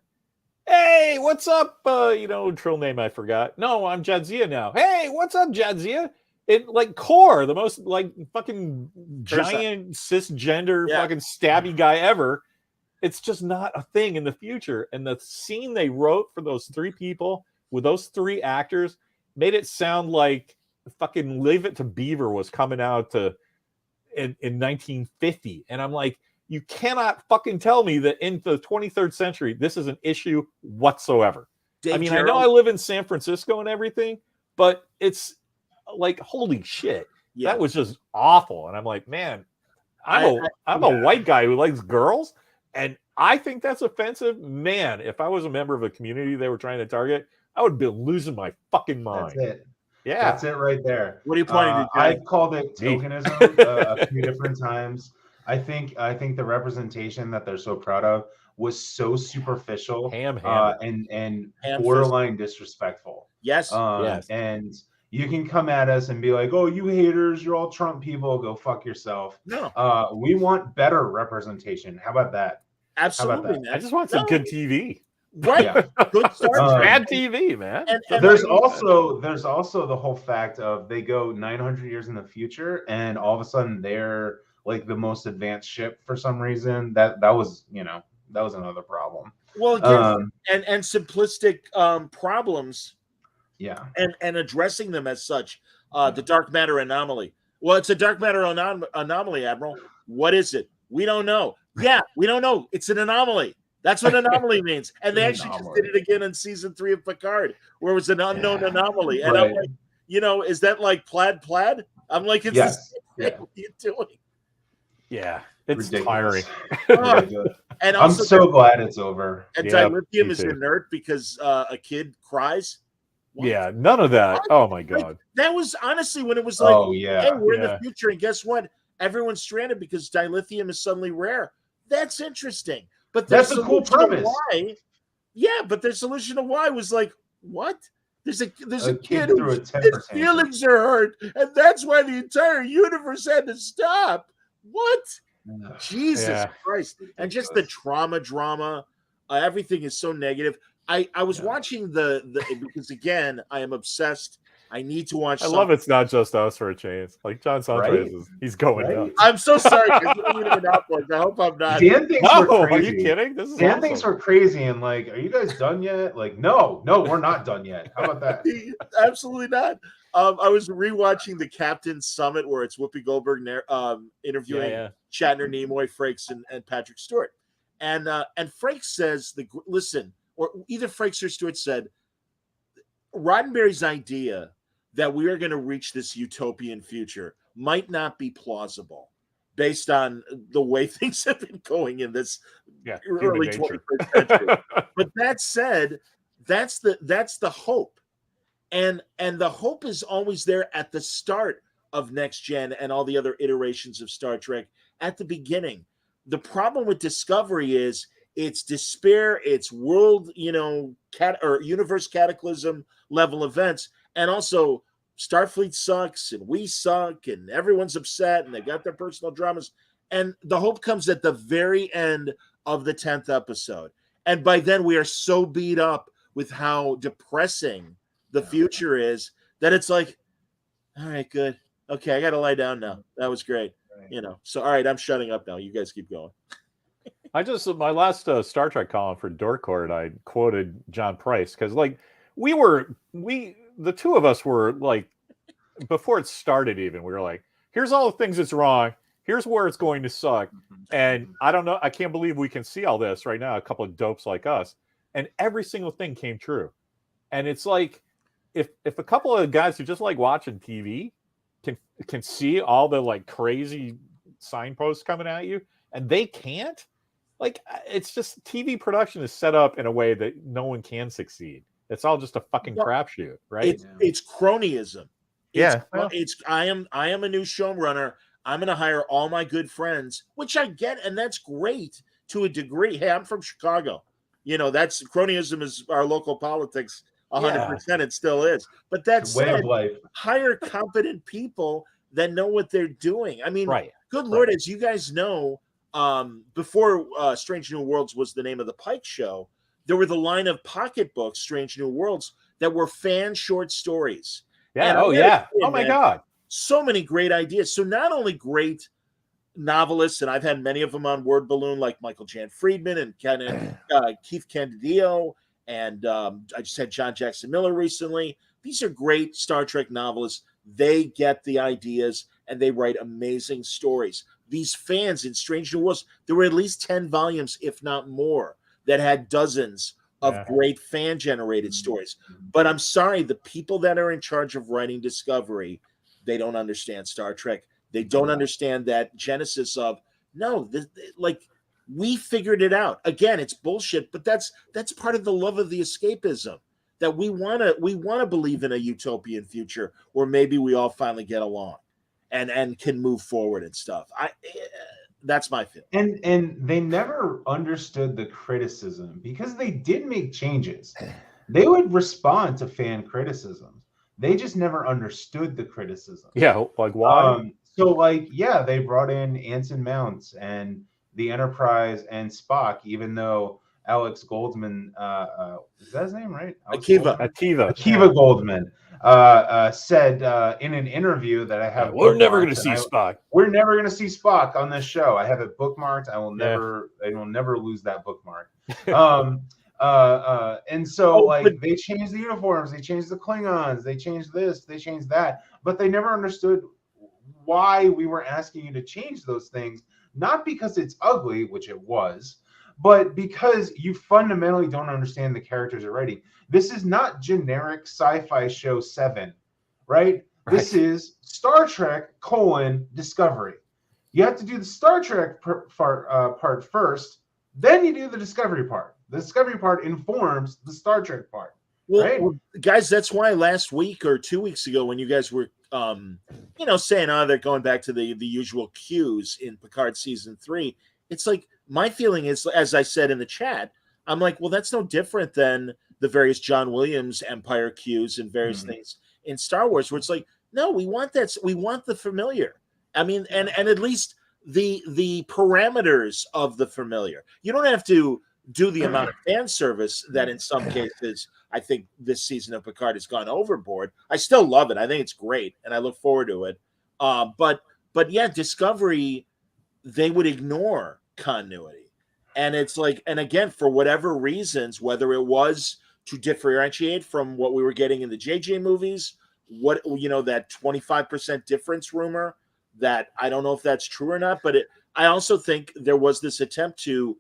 B: Hey, what's up? Trill name I forgot. No, I'm Jadzia now. Hey, what's up, Jadzia? It like Core, the most like fucking giant cisgender fucking stabby guy ever. It's just not a thing in the future. And the scene they wrote for those three people with those three actors made it sound like fucking Leave It to Beaver was coming out in 1950. And I'm like, you cannot fucking tell me that in the 23rd century, this is an issue whatsoever. I mean, I know I live in San Francisco and everything, but it's like, holy shit, that was just awful. And I'm like, man, I'm a white guy who likes girls, and I think that's offensive. Man, if I was a member of a community they were trying to target, I would be losing my fucking mind.
D: That's it.
B: Yeah,
D: that's it right there.
C: What are you pointing to?
D: I've called it tokenism a few different times. I think the representation that they're so proud of was so superficial and borderline disrespectful.
C: Yes.
D: And you can come at us and be like, "Oh, you haters, you're all Trump people. Go fuck yourself."
C: No.
D: We want better representation. How about that?
C: Absolutely, man.
B: I just want some good TV.
C: Right.
D: Yeah.
C: Good Star
B: Bad TV, man.
D: And there's also the whole fact of they go 900 years in the future, and all of a sudden they're like the most advanced ship for some reason. That was another problem.
C: Well, again, and simplistic problems.
D: Yeah.
C: And addressing them as such. The dark matter anomaly. Well, it's a dark matter anomaly, Admiral. What is it? We don't know. Yeah, we don't know. It's an anomaly. That's what anomaly means. And they actually just did it again in season 3 of Picard, where it was an unknown anomaly. And I'm like, is that like plaid? I'm like, it's the same thing. What are you doing?
B: Yeah, it's tiring.
C: And
D: I'm so glad it's over.
C: And dilithium is inert because a kid cries.
B: What? Yeah, none of that. Oh my god,
C: like, that was honestly when it was like, hey, we're in the future, and guess what? Everyone's stranded because dilithium is suddenly rare. That's interesting, but
D: that's a cool premise.
C: Why? Yeah, but their solution to why was like, what? There's a kid whose feelings are hurt, and that's why the entire universe had to stop. What? Jesus Christ! And just the trauma drama, everything is so negative. I was watching the because again I am obsessed. I need to watch.
B: I love It's Not Just Us for a change. Like John Santos he's going nuts.
C: I'm so sorry. I hope I'm not.
D: Dan thinks we're crazy.
B: Are you kidding? This is
D: Dan thinks we're crazy and like, are you guys done yet? Like, no, we're not done yet. How about that?
C: Absolutely not. I was rewatching the Captain's Summit where it's Whoopi Goldberg interviewing Shatner, Nimoy, Frakes, and Patrick Stewart, and Frakes says listen, or either Frakes or Stewart said Roddenberry's idea that we are going to reach this utopian future might not be plausible based on the way things have been going in this early 21st century. But that said, that's the hope. And the hope is always there at the start of Next Gen and all the other iterations of Star Trek at the beginning. The problem with Discovery is it's despair, it's world, or universe cataclysm level events, and also Starfleet sucks and we suck and everyone's upset and they got their personal dramas. And the hope comes at the very end of the 10th episode. And by then we are so beat up with how depressing the future is that it's like, all right, good. Okay, I got to lie down now. That was great. So all right, I'm shutting up now. You guys keep going.
B: My last Star Trek column for Dorkcord, I quoted John Price because the two of us were like, before it started even, we were like, here's all the things that's wrong. Here's where it's going to suck. And I don't know. I can't believe we can see all this right now. A couple of dopes like us. And every single thing came true. And it's like, if a couple of guys who just like watching TV can see all the like crazy signposts coming at you and they can't, like, it's just TV production is set up in a way that no one can succeed. It's all just a fucking crapshoot, right?
C: It's cronyism.
B: Yeah.
C: I am a new showrunner. I'm going to hire all my good friends, which I get, and that's great to a degree. Hey, I'm from Chicago. That's cronyism is our local politics 100%. It still is. But that's
D: way of life.
C: Hire competent people that know what they're doing. I mean, good Lord, as you guys know, before Strange New Worlds was the name of the Pike show, there were the line of pocketbooks, Strange New Worlds, that were fan short stories.
B: Yeah. Oh my God.
C: So many great ideas. So not only great novelists, and I've had many of them on Word Balloon, like Michael Jan Friedman and Keith Candidio, and I just had John Jackson Miller recently. These are great Star Trek novelists. They get the ideas and they write amazing stories. These fans in Strange New Worlds, there were at least 10 volumes, if not more, that had dozens of great fan-generated stories. But I'm sorry, the people that are in charge of writing Discovery, they don't understand Star Trek. They don't understand that genesis of, we figured it out. Again, it's bullshit, but that's part of the love of the escapism, that we want to believe in a utopian future where maybe we all finally get along and can move forward and stuff. That's my feeling.
D: And they never understood the criticism because they did make changes. They would respond to fan criticisms. They just never understood the criticism.
B: Yeah, like why?
D: They brought in Anson Mounts and the Enterprise and Spock, even though Alex Goldman, is that his name, right?
B: Akiva
D: Goldman said in an interview that I have.
B: We're never going to see Spock.
D: We're never going to see Spock on this show. I have it bookmarked. I will never lose that bookmark. And so they changed the uniforms, they changed the Klingons, they changed this, they changed that, but they never understood why we were asking you to change those things. Not because it's ugly, which it was, but because you fundamentally don't understand the characters already. This is not generic sci-fi show 7, right? This is Star Trek : Discovery. You have to do the Star Trek part first, then you do the Discovery part. The Discovery part informs the Star Trek part. Right?
C: Well, guys, that's why last week or 2 weeks ago, when you guys were, saying, they're going back to the usual cues in Picard season 3, it's like, my feeling is, as I said in the chat, I'm like, well, that's no different than the various John Williams Empire cues and various things in Star Wars, where it's like, no, we want that. We want the familiar. I mean, and at least the parameters of the familiar. You don't have to do the amount of fan service that in some cases I think this season of Picard has gone overboard. I still love it. I think it's great, and I look forward to it. But yeah, Discovery, they would ignore continuity, and it's like, and again, for whatever reasons, whether it was to differentiate from what we were getting in the JJ movies, that 25% difference rumor, that I don't know if that's true or not, but I also think there was this attempt to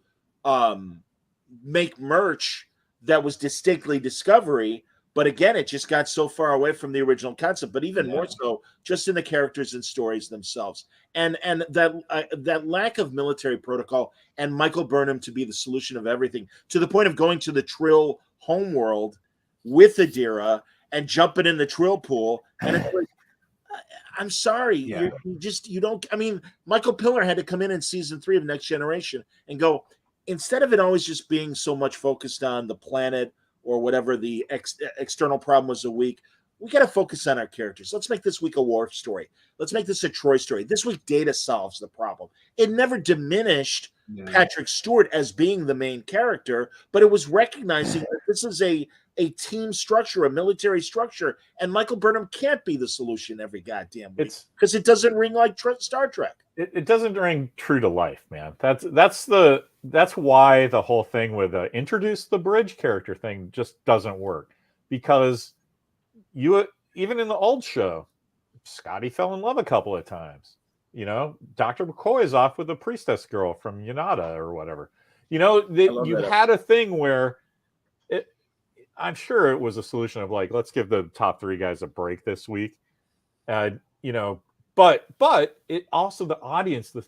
C: make merch that was distinctly Discovery, but again, it just got so far away from the original concept, but even more so just in the characters and stories themselves, and that lack of military protocol, and Michael Burnham to be the solution of everything, to the point of going to the Trill homeworld with Adira and jumping in the Trill pool, and it's like, I'm sorry, you don't. I mean, Michael Piller had to come in season 3 of Next Generation and go, instead of it always just being so much focused on the planet or whatever the external problem was a week, we got to focus on our characters. Let's make this week a Worf story. Let's make this a Troy story. This week, Data solves the problem. it never diminished Patrick Stewart as being the main character, but it was recognizing that this is a team structure, a military structure, and Michael Burnham can't be the solution every goddamn week because it doesn't ring like Star Trek.
B: It doesn't ring true to life, man. That's why the whole thing with introduce the bridge character thing just doesn't work, because even in the old show, Scotty fell in love a couple of times. You know, Dr. McCoy is off with the priestess girl from Yanada or whatever. You know, you had a thing where I'm sure it was a solution of like, let's give the top 3 guys a break this week. You know, but it also, the audience, the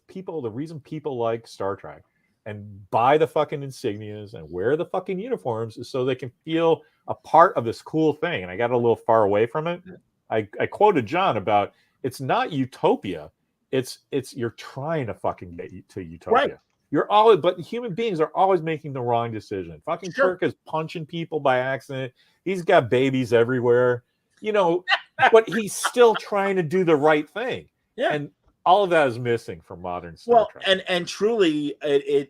B: reason people like Star Trek and buy the fucking insignias and wear the fucking uniforms is so they can feel a part of this cool thing. And I got a little far away from it. I quoted John about it's not utopia. It's you're trying to fucking get to utopia. Right. But human beings are always making the wrong decision. Fucking Kirk is punching people by accident. He's got babies everywhere, you know, but he's still trying to do the right thing. Yeah. And all of that is missing from modern Star Trek.
C: And truly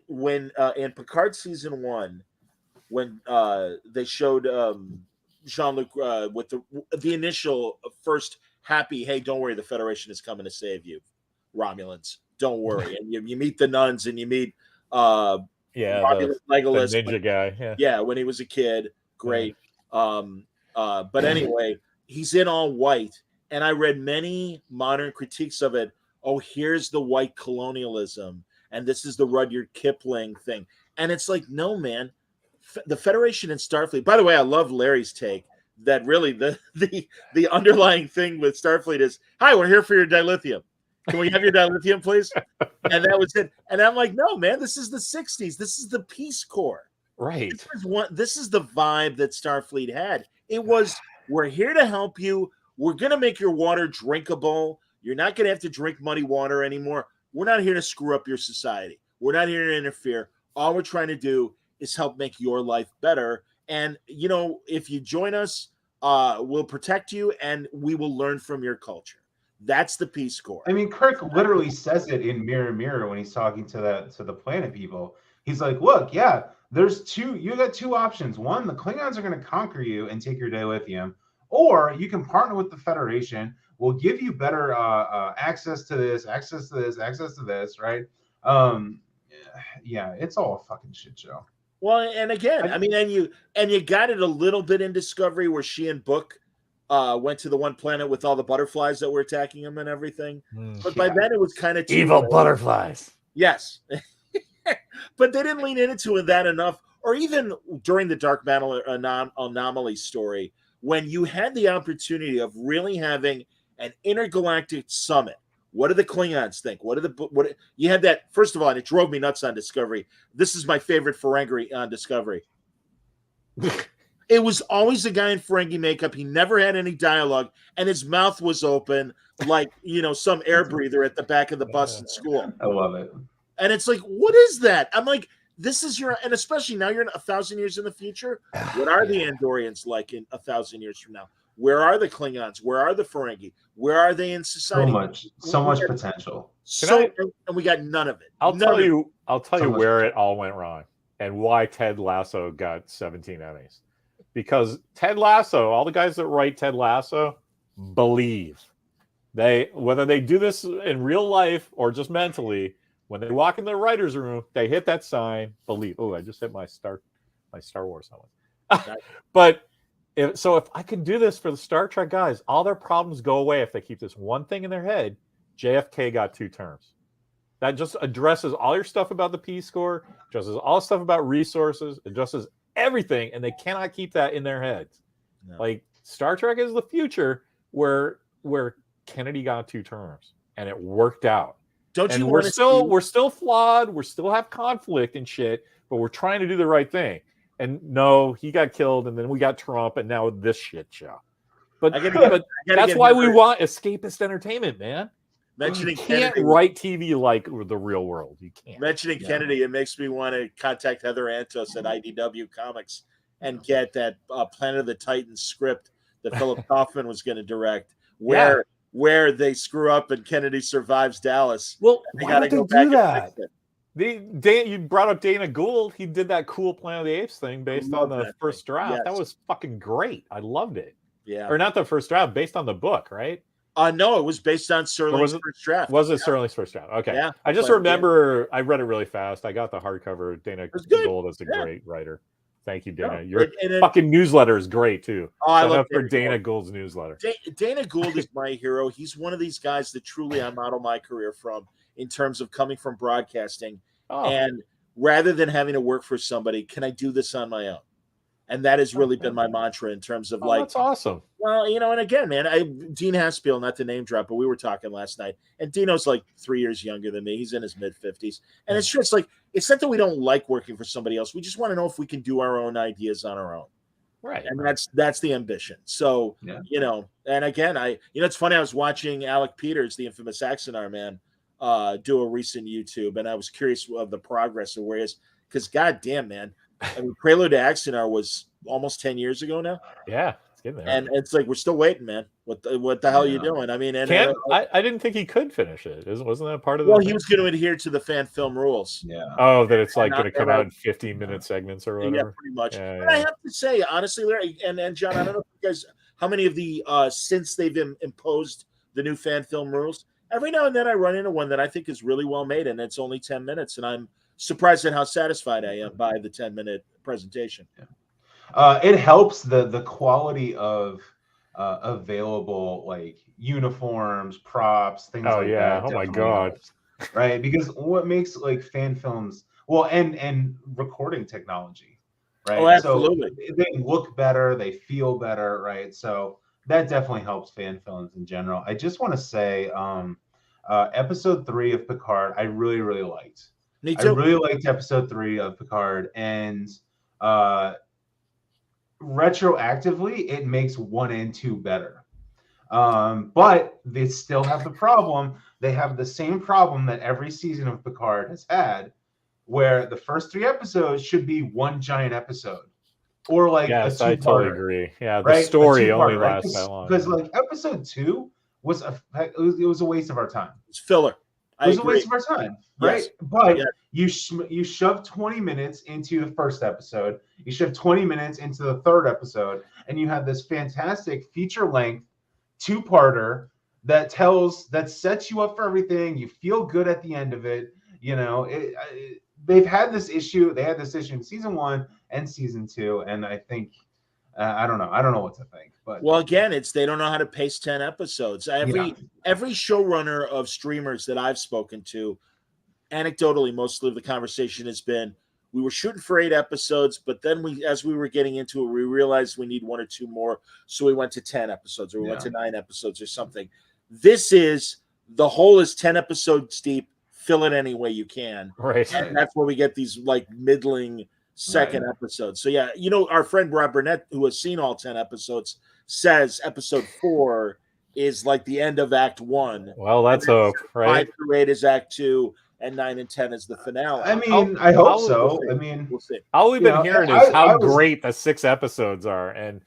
C: when in Picard season 1, when they showed Jean-Luc with the initial first happy, hey, don't worry, the Federation is coming to save you, Romulans, don't worry. And you meet the nuns and you meet
B: the ninja guy.
C: Yeah, when he was a kid. Great. But anyway, he's in all white. And I read many modern critiques of it. Oh, here's the white colonialism. And this is the Rudyard Kipling thing. And it's like, no, man. The Federation and Starfleet. By the way, I love Larry's take that really the underlying thing with Starfleet is, hi, we're here for your dilithium. Can we have your dilithium, please? And that was it. And I'm like, no, man, this is the 60s. This is the Peace Corps.
B: Right.
C: This is the vibe that Starfleet had. It was, we're here to help you. We're going to make your water drinkable. You're not going to have to drink muddy water anymore. We're not here to screw up your society. We're not here to interfere. All we're trying to do is help make your life better. And, you know, if you join us, we'll protect you and we will learn from your culture. That's the Peace Corps.
D: I mean, Kirk literally says it in Mirror Mirror when he's talking to the planet people. He's like, look, yeah, you got 2 options. One, the Klingons are going to conquer you and take your dilithium, or you can partner with the Federation. We'll give you better access to this, access to this, right? Yeah, it's all a fucking shit show.
C: Well, and again, I mean, and you got it a little bit in Discovery where she and Book went to the one planet with all the butterflies that were attacking him and everything. But by then it was kind of
B: evil butterflies.
C: Yes. But they didn't lean into that enough. Or even during the Dark Matter Anomaly story, when you had the opportunity of really having an intergalactic summit. What do the Klingons think? What you had that, first of all, and it drove me nuts on Discovery. This is my favorite Ferengi on Discovery. It was always a guy in Ferengi makeup. He never had any dialogue, and his mouth was open like, you know, some air breather at the back of the bus in school.
D: I love it.
C: And it's like, what is that? I'm like, this is and especially now you're 1,000 years in the future. What are the Andorians like in 1,000 years from now? Where are the Klingons? Where are the Ferengi? Where are they in society?
D: So much potential.
C: And we got none of it.
B: I'll tell you where it all went wrong and why Ted Lasso got 17 Emmys. Because Ted Lasso, all the guys that write Ted Lasso believe whether they do this in real life or just mentally, when they walk in the writer's room, they hit that sign, believe. Oh, I just hit my Star Wars helmet. But if I could do this for the Star Trek guys, all their problems go away if they keep this one thing in their head. JFK got 2 terms. That just addresses all your stuff about the Peace Corps, addresses all the stuff about resources, addresses everything, and they cannot keep that in their heads. No. Like Star Trek is the future where Kennedy got 2 terms and it worked out. We're still flawed, we still have conflict and shit, but we're trying to do the right thing. And no, he got killed, and then we got Trump, and now this shit show. But that's why we want escapist entertainment, man. You can't write TV like the real world. You can't.
C: Mentioning Kennedy, it makes me want to contact Heather Antos at IDW Comics and get that Planet of the Titans script that Philip Kaufman was going to direct, where where they screw up and Kennedy survives Dallas.
B: Well, why don't they do that? You brought up Dana Gould. He did that cool Planet of the Apes thing based on the first draft. Yes. That was fucking great. I loved it.
C: Yeah.
B: Or not the first draft, based on the book, right?
C: No, it was based on Serling's first draft.
B: Was it Serling's first draft? Okay.
C: Yeah.
B: I just remember I read it really fast. I got the hardcover. Dana Gould is a great writer. Thank you, Dana. Your fucking newsletter is great too.
C: Oh, I love
B: Dana Gould's newsletter.
C: Dana Gould is my hero. He's one of these guys that truly I model my career from in terms of coming from broadcasting. And rather than having to work for somebody, can I do this on my own? And that has really been my mantra in terms of
B: that's awesome.
C: Well, and again, man, Dean Haspiel, not to name drop, but we were talking last night, and Dino's like 3 years younger than me. He's in his mid-50s. And it's just like, it's not that we don't like working for somebody else. We just want to know if we can do our own ideas on our own.
B: Right.
C: And that's the ambition. So, and again, it's funny. I was watching Alec Peters, the infamous Axonar man, do a recent YouTube, and I was curious of the progress of where he is, because goddamn, man, I mean, Prelude to Axonar was almost 10 years ago now.
B: Yeah, it's getting there.
C: And it's like we're still waiting, man. What the hell are you doing? I mean, and
B: I didn't think he could finish it. Wasn't that part of
C: the? Well, he was going to adhere to the fan film rules.
D: Yeah.
B: Oh, that it's like going to come out in 15-minute segments or whatever.
C: Yeah, pretty much. But I have to say, honestly, Larry and John, I don't know if you guys, how many of the since they've imposed the new fan film rules. Every now and then I run into one that I think is really well made, and it's only 10 minutes, and I'm surprised at how satisfied I am by the 10-minute presentation.
D: Yeah. It helps the quality of available like uniforms, props, things like that.
B: Oh my god.
D: Helps, right? Because what makes like fan films and recording technology, right?
C: Oh, absolutely.
D: So they look better, they feel better, right? So that definitely helps fan films in general. I just want to say episode 3 of Picard, I really, really liked.
C: Me too.
D: I really liked episode 3 of Picard, and retroactively, it makes 1 and 2 better. But they still have the problem. They have the same problem that every season of Picard has had, where the first 3 episodes should be one giant episode. Or like
B: I totally agree. Yeah, the story only lasts that long.
D: Because like episode 2 was it was a waste of our time.
C: It's filler.
D: It was a waste of our time, right? Yes. But you shove 20 minutes into the first episode, you shove 20 minutes into the third episode, and you have this fantastic feature-length 2-parter that sets you up for everything. You feel good at the end of it. They've had this issue. They had this issue in season 1 and season 2, and I think I don't know. I don't know what to think. But
C: well, again, they don't know how to pace 10 episodes. Every showrunner of streamers that I've spoken to, anecdotally, mostly of the conversation has been, we were shooting for 8 episodes, but then as we were getting into it, we realized we need 1 or 2 more, so we went to 10 episodes, or we went to 9 episodes, or something. This is the whole is 10 episodes deep. Fill it any way you can,
B: right?
C: And that's where we get these like middling second episodes. So our friend Rob Burnett, who has seen all 10 episodes, says episode 4 is like the end of Act 1.
B: Well, that's hope, right?
C: 5 through 8 is Act 2, and 9 and 10 is the finale.
D: I mean, I hope so.
C: We'll see.
B: All we've been hearing is how great the 6 episodes are, and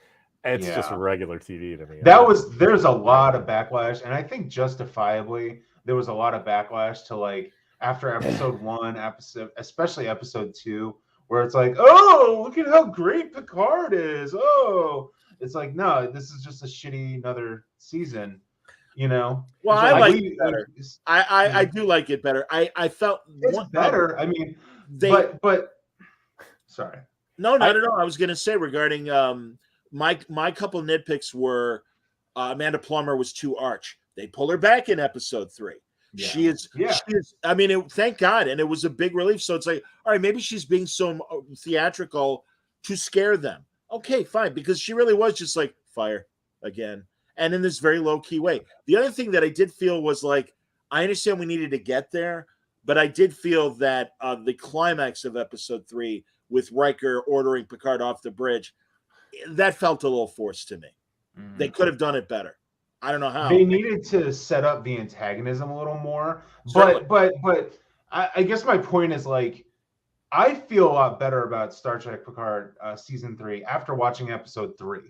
B: it's just regular TV to me.
D: There's a lot of backlash, and I think justifiably there was a lot of backlash to like after episode 1, especially episode 2. Where it's like, oh, look at how great Picard is. Oh, it's like, no, this is just a shitty another season, Well,
C: I like it better. I do like it better. I felt
D: it's better. I mean, but sorry.
C: No, not at all. I was going to say regarding my couple nitpicks were Amanda Plummer was too arch. They pull her back in episode 3. Yeah. She is. I mean, thank God, and it was a big relief. So it's like, all right, maybe she's being so theatrical to scare them. Okay, fine, because she really was just like fire again, and in this very low key way. The other thing that I did feel was like, I understand we needed to get there, but I did feel that the climax of episode 3 with Riker ordering Picard off the bridge, that felt a little forced to me. Mm-hmm. They could have done it better. I don't know how.
D: They needed to set up the antagonism a little more. But I guess my point is like, I feel a lot better about Star Trek Picard season 3 after watching episode 3.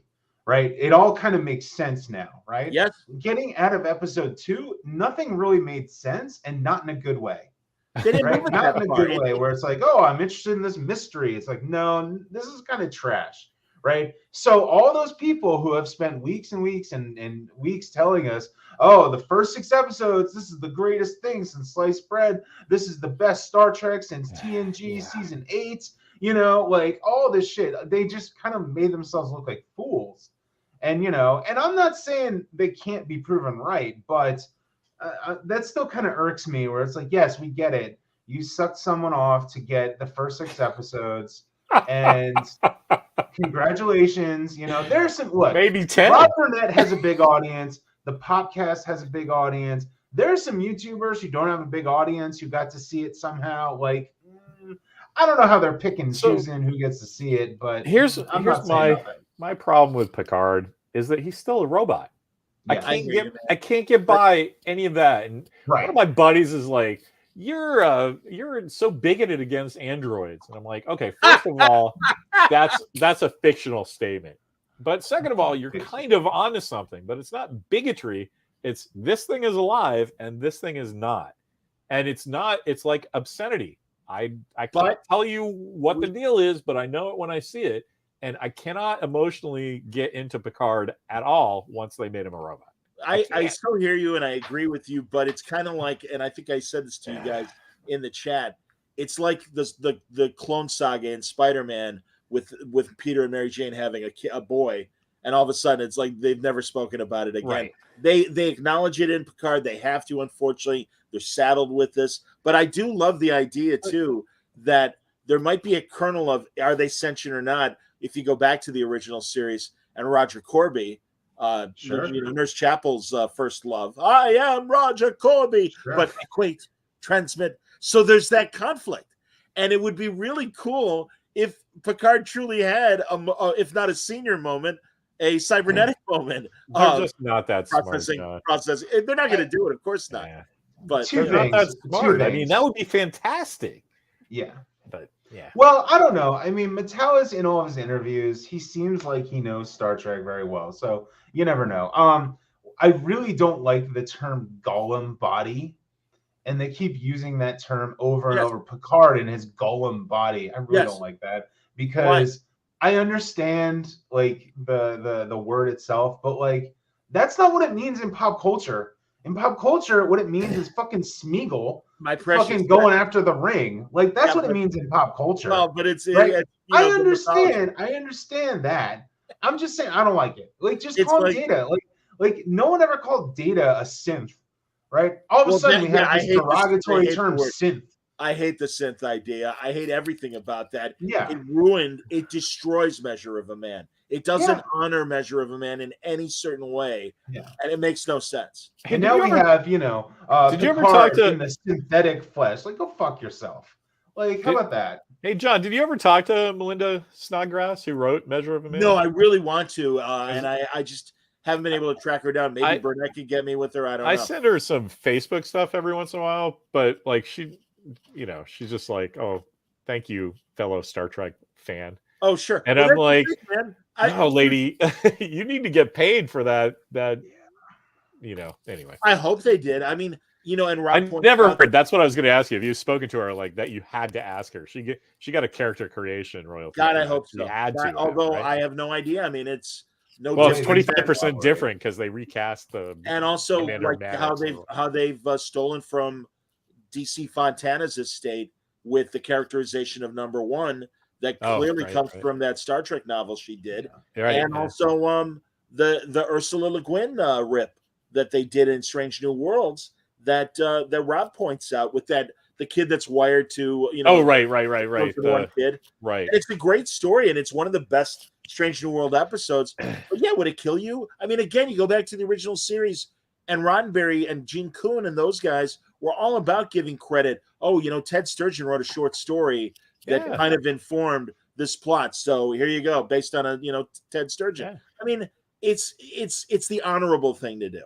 D: right? It all kind of makes sense now, right?
C: Yes.
D: Getting out of episode 2, nothing really made sense, and not in a good way.
C: They didn't
D: right?
C: move it
D: Not
C: that
D: in a
C: far.
D: good way where it's like, oh, I'm interested in this mystery. It's like, no, this is kind of trash, right? So all those people who have spent weeks and weeks and weeks telling us, oh, the first 6 episodes, this is the greatest thing since sliced bread. This is the best Star Trek since TNG season 8. You know, like all this shit. They just kind of made themselves look like fools. And, you know, and I'm not saying they can't be proven right, but that still kind of irks me where it's like, yes, we get it. You sucked someone off to get the first 6 episodes and congratulations. You know, there's some, look,
B: maybe 10.
D: Rob Burnett has a big audience. The podcast has a big audience. There's some YouTubers who don't have a big audience who got to see it somehow. Like, I don't know how they're picking and choosing who gets to see it, but
B: here's my problem with Picard is that he's still a robot. Yeah, I can't get by any of that. And one of my buddies is like, you're so bigoted against androids. And I'm like, okay, first of all, that's a fictional statement. But second of all, you're kind of onto something, but it's not bigotry. It's this thing is alive and this thing is not. And it's like obscenity. I can't tell you what the deal is, but I know it when I see it. And I cannot emotionally get into Picard at all once they made him a robot.
C: I still hear you and I agree with you, but it's kind of like, and I think I said this to you guys in the chat, it's like the Clone Saga in Spider-Man with Peter and Mary Jane having a boy, and all of a sudden it's like they've never spoken about it again. Right. They acknowledge it in Picard. They have to, unfortunately. They're saddled with this. But I do love the idea, too, that there might be a kernel of, are they sentient or not, if you go back to the original series and Roger Corby, Nurse Chapel's first love. I am Roger Corby, but equate, transmit. So there's that conflict. And it would be really cool if Picard truly had, if not a senior moment, a cybernetic moment.
B: They're just not that
C: processing. They're not going to do it, of course not. Yeah. But
B: they're not that smart. I mean, that would be fantastic.
D: Yeah.
B: But yeah.
D: Well, I don't know. I mean, Matalas in all of his interviews, he seems like he knows Star Trek very well. So you never know. I really don't like the term Gollum body. And they keep using that term over and over. Picard and his Gollum body. I really don't like that because I understand like the word itself, but like that's not what it means in pop culture. In pop culture, what it means is fucking Smeagol, fucking going after the ring. Like that's what it means in pop culture.
C: Well, but it's
D: right? I understand that. I'm just saying I don't like it. Like just call Data. Like no one ever called Data a synth. Right? All of a sudden, we have this derogatory term, synth.
C: I hate the synth idea. I hate everything about that.
D: Yeah.
C: It destroys Measure of a Man. It doesn't honor Measure of a Man in any certain way. Yeah. And it makes no sense.
D: And now we have, did you ever talk to in the synthetic flesh? Like, go fuck yourself. Like, how about that?
B: Hey, John, did you ever talk to Melinda Snodgrass, who wrote Measure of a Man?
C: No, I really want to. And I just haven't been able to track her down. Maybe Burnett can get me with her. I don't know.
B: I send her some Facebook stuff every once in a while, but like she's just like, oh, thank you, fellow Star Trek fan.
C: Oh, sure.
B: And I'm like, no, lady, you need to get paid for that. Anyway.
C: I hope they did. I mean, and Rob
B: I never heard. That's what I was going to ask you. If you've spoken to her like that, you had to ask her. She got a character creation royalty.
C: God, I hope so.
B: She had to.
C: Although I have no idea. I mean, it's.
B: It's 25% different because they recast the
C: and also like how they've stolen from DC Fontana's estate with the characterization of Number One that clearly comes from that Star Trek novel she did, also the Ursula Le Guin rip that they did in Strange New Worlds that Rob points out with the kid that's wired to
B: right
C: the one kid
B: right.
C: And it's a great story and it's one of the best Strange New World episodes. But yeah, would it kill you? I mean, again, you go back to the original series and Roddenberry and Gene Coon and those guys were all about giving credit. Oh, Ted Sturgeon wrote a short story that kind of informed this plot. So here you go, based on Ted Sturgeon. Yeah. I mean, it's the honorable thing to do.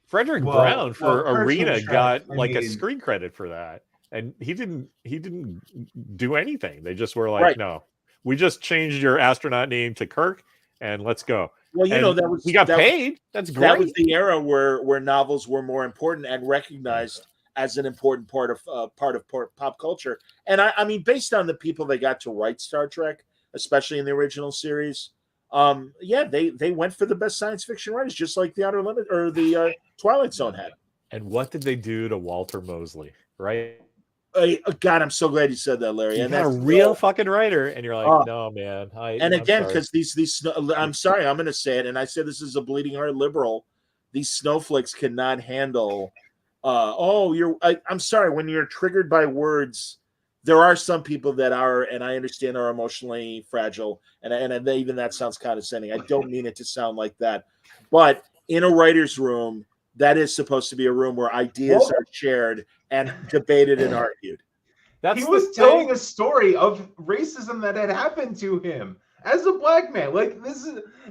B: Frederick Brown for Arena got a screen credit for that. And he didn't do anything. They just were like, no, we just changed your astronaut name to Kirk and let's go.
C: Well, you know, that was
B: he got paid. That's great.
C: That was the era where novels were more important and recognized as an important part of pop culture. And I mean, based on the people they got to write Star Trek, especially in the original series, they went for the best science fiction writers, just like the Outer Limit or the Twilight Zone had.
B: And what did they do to Walter Mosley? Right.
C: God, I'm so glad you said that, Larry.
B: And that's a real fucking writer, and you're like, no, man.
C: And again, because these, I'm sorry, I'm going to say it, and I say this is a bleeding heart liberal. These snowflakes cannot handle. I'm sorry. When you're triggered by words, there are some people that are, and I understand, are emotionally fragile, and even that sounds condescending. I don't mean it to sound like that, but in a writer's room, that is supposed to be a room where ideas are shared and debated and argued.
D: He was telling a story of racism that had happened to him as a black man. Like,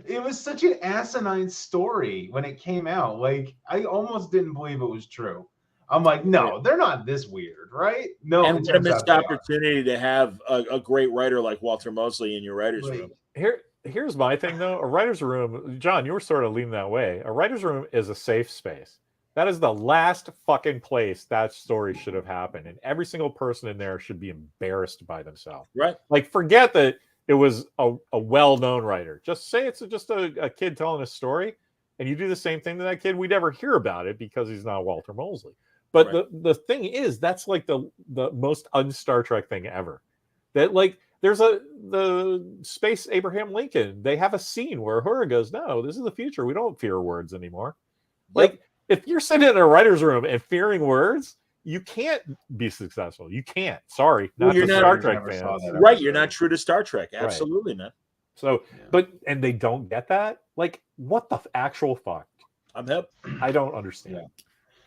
D: it was such an asinine story when it came out. Like, I almost didn't believe it was true. I'm like, no, they're not this weird, right? No,
C: and what a missed opportunity to have a great writer like Walter Mosley in your writer's room.
B: Here's my thing, though. A writer's room, John, you were sort of leaning that way. A writer's room is a safe space. That is the last fucking place that story should have happened. And every single person in there should be embarrassed by themselves.
C: Right.
B: Like, forget that it was a well-known writer. Just say it's just a kid telling a story, and you do the same thing to that kid. We never hear about it because he's not Walter Mosley. But the thing is, that's like the most un-Star Trek thing ever. That, like, there's the Space Abraham Lincoln. They have a scene where Uhura goes, no, this is the future. We don't fear words anymore. Like, if you're sitting in a writer's room and fearing words, you can't be successful. You can't. Sorry. Not the Star Trek fans.
C: Right. You're not true to Star Trek. Absolutely not.
B: So, and they don't get that? Like, what the actual fuck?
C: I'm hip.
B: I don't understand.
D: Yeah.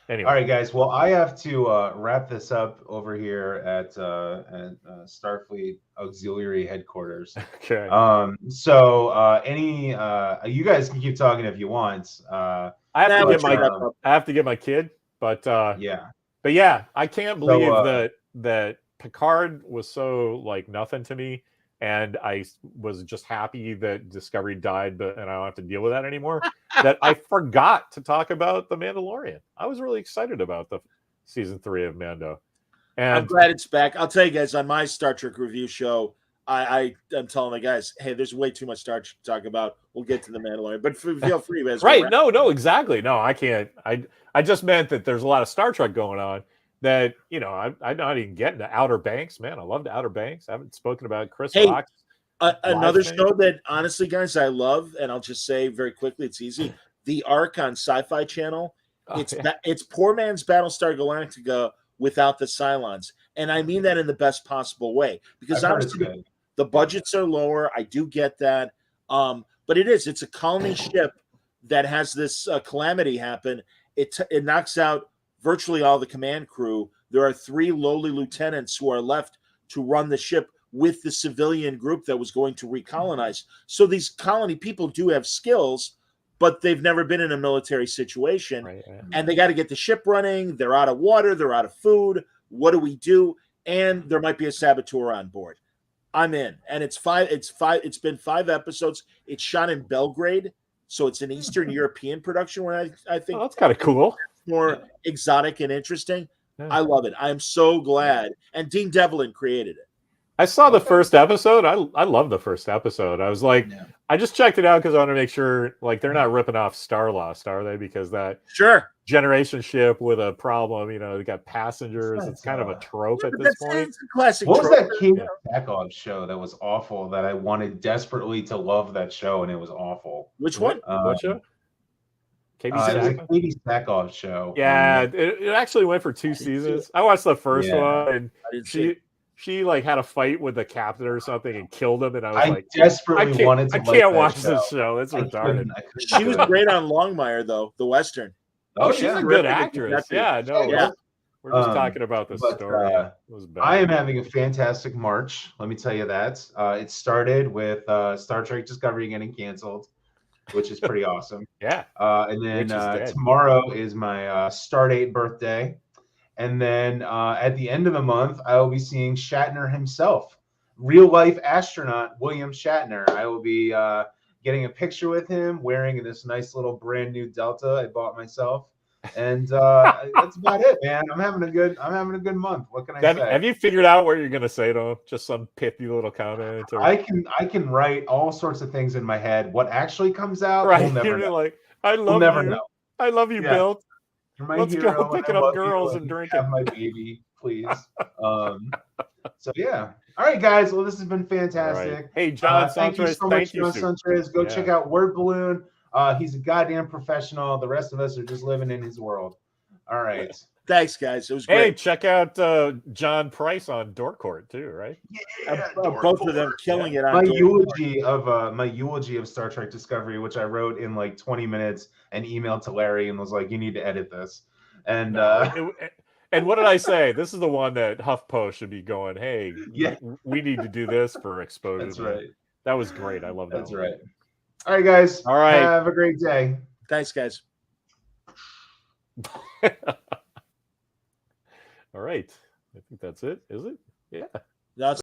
B: Anyway.
D: All right, guys. Well, I have to wrap this up over here at Starfleet Auxiliary Headquarters.
B: Okay.
D: You guys can keep talking if you want.
B: I have to get my kid, but I can't believe that Picard was so like nothing to me, and I was just happy that Discovery died, and I don't have to deal with that anymore. That I forgot to talk about The Mandalorian. I was really excited about the season 3 of Mando. And
C: I'm glad it's back. I'll tell you guys, on my Star Trek review show, I'm telling the guys, hey, there's way too much Star Trek to talk about. We'll get to The Mandalorian, but feel free, guys.
B: Right? No, exactly. No, I can't. I just meant that there's a lot of Star Trek going on. That, you know, I'm not even getting to Outer Banks. Man, I love the Outer Banks. I haven't spoken about Chris Rock.
C: Another show that, honestly, guys, I love, and I'll just say very quickly, it's easy. The Ark on Sci-Fi Channel. It's poor man's Battlestar Galactica without the Cylons. And I mean that in the best possible way. Because obviously the budgets are lower. I do get that. But it's a colony ship that has this calamity happen. It knocks out virtually all the command crew. There are 3 lowly lieutenants who are left to run the ship with the civilian group that was going to recolonize. So these colony people do have skills, but they've never been in a military situation. Right. And they got to get the ship running. They're out of water. They're out of food. What do we do? And there might be a saboteur on board. I'm in. And it's been 5 episodes. It's shot in Belgrade. So it's an Eastern European production where I think
B: that's kind of cool.
C: More exotic and interesting. Yeah. I love it. I am so glad. And Dean Devlin created it.
B: I saw the first episode. I love the first episode. I was like, I just checked it out because I want to make sure, like, they're not ripping off Star Lost, are they? Because that generation ship with a problem, you know, they got passengers. It's kind of a trope at this point.
C: It's a classic
D: what
C: trope.
D: Was that Katie Sackhoff show that was awful that I wanted desperately to love that show, and it was awful?
C: Which one?
B: What show?
D: It was a Katie Sackhoff show.
B: Yeah, it actually went for 2 seasons. I watched the first one, and she like had a fight with the captain or something and killed him, and I was
D: desperately wanted to.
B: I can't watch this show. It's retarded.
C: She was great on Longmire, though, the Western.
B: Oh, she's a good actress. Yeah, no, we're just talking about the story.
D: I am having a fantastic March. Let me tell you that. It started with Star Trek Discovery getting canceled, which is pretty awesome.
B: Yeah.
D: And then tomorrow is my Stardate birthday. And then at the end of the month, I will be seeing Shatner himself, real life astronaut William Shatner. I will be getting a picture with him, wearing this nice little brand new Delta I bought myself. And that's about it, man. I'm having a good month. What can I say?
B: Have you figured out what you're gonna say to him? Just some pithy little comment? Or...
D: I can write all sorts of things in my head. What actually comes out,
B: right?
D: We'll never know.
B: Like, I love
D: we'll never
B: you.
D: Know.
B: I love you, Bill.
D: You're my
B: Let's
D: hero,
B: go picking up girls and drinking.
D: Have my baby, please. So yeah. All right, guys. Well, this has been fantastic.
B: Right. Hey, John
D: thank you so much, John Suntres. Go check out Word Balloon. He's a goddamn professional. The rest of us are just living in his world. All right.
C: Thanks, guys. It was great.
B: Hey, check out John Price on Dorkcourt too, right?
C: Yeah, both of them killing it on
D: my eulogy of Star Trek Discovery, which I wrote in like 20 minutes and emailed to Larry and was like, you need to edit this. And
B: and what did I say? This is the one that HuffPo should be going, hey, we need to do this for exposure.
D: That's right.
B: That was great. I love that.
D: That's right. All right, guys.
B: All right.
D: Have a great day.
C: Thanks, guys.
B: All right. I think that's it. Is it? Yeah.
C: That's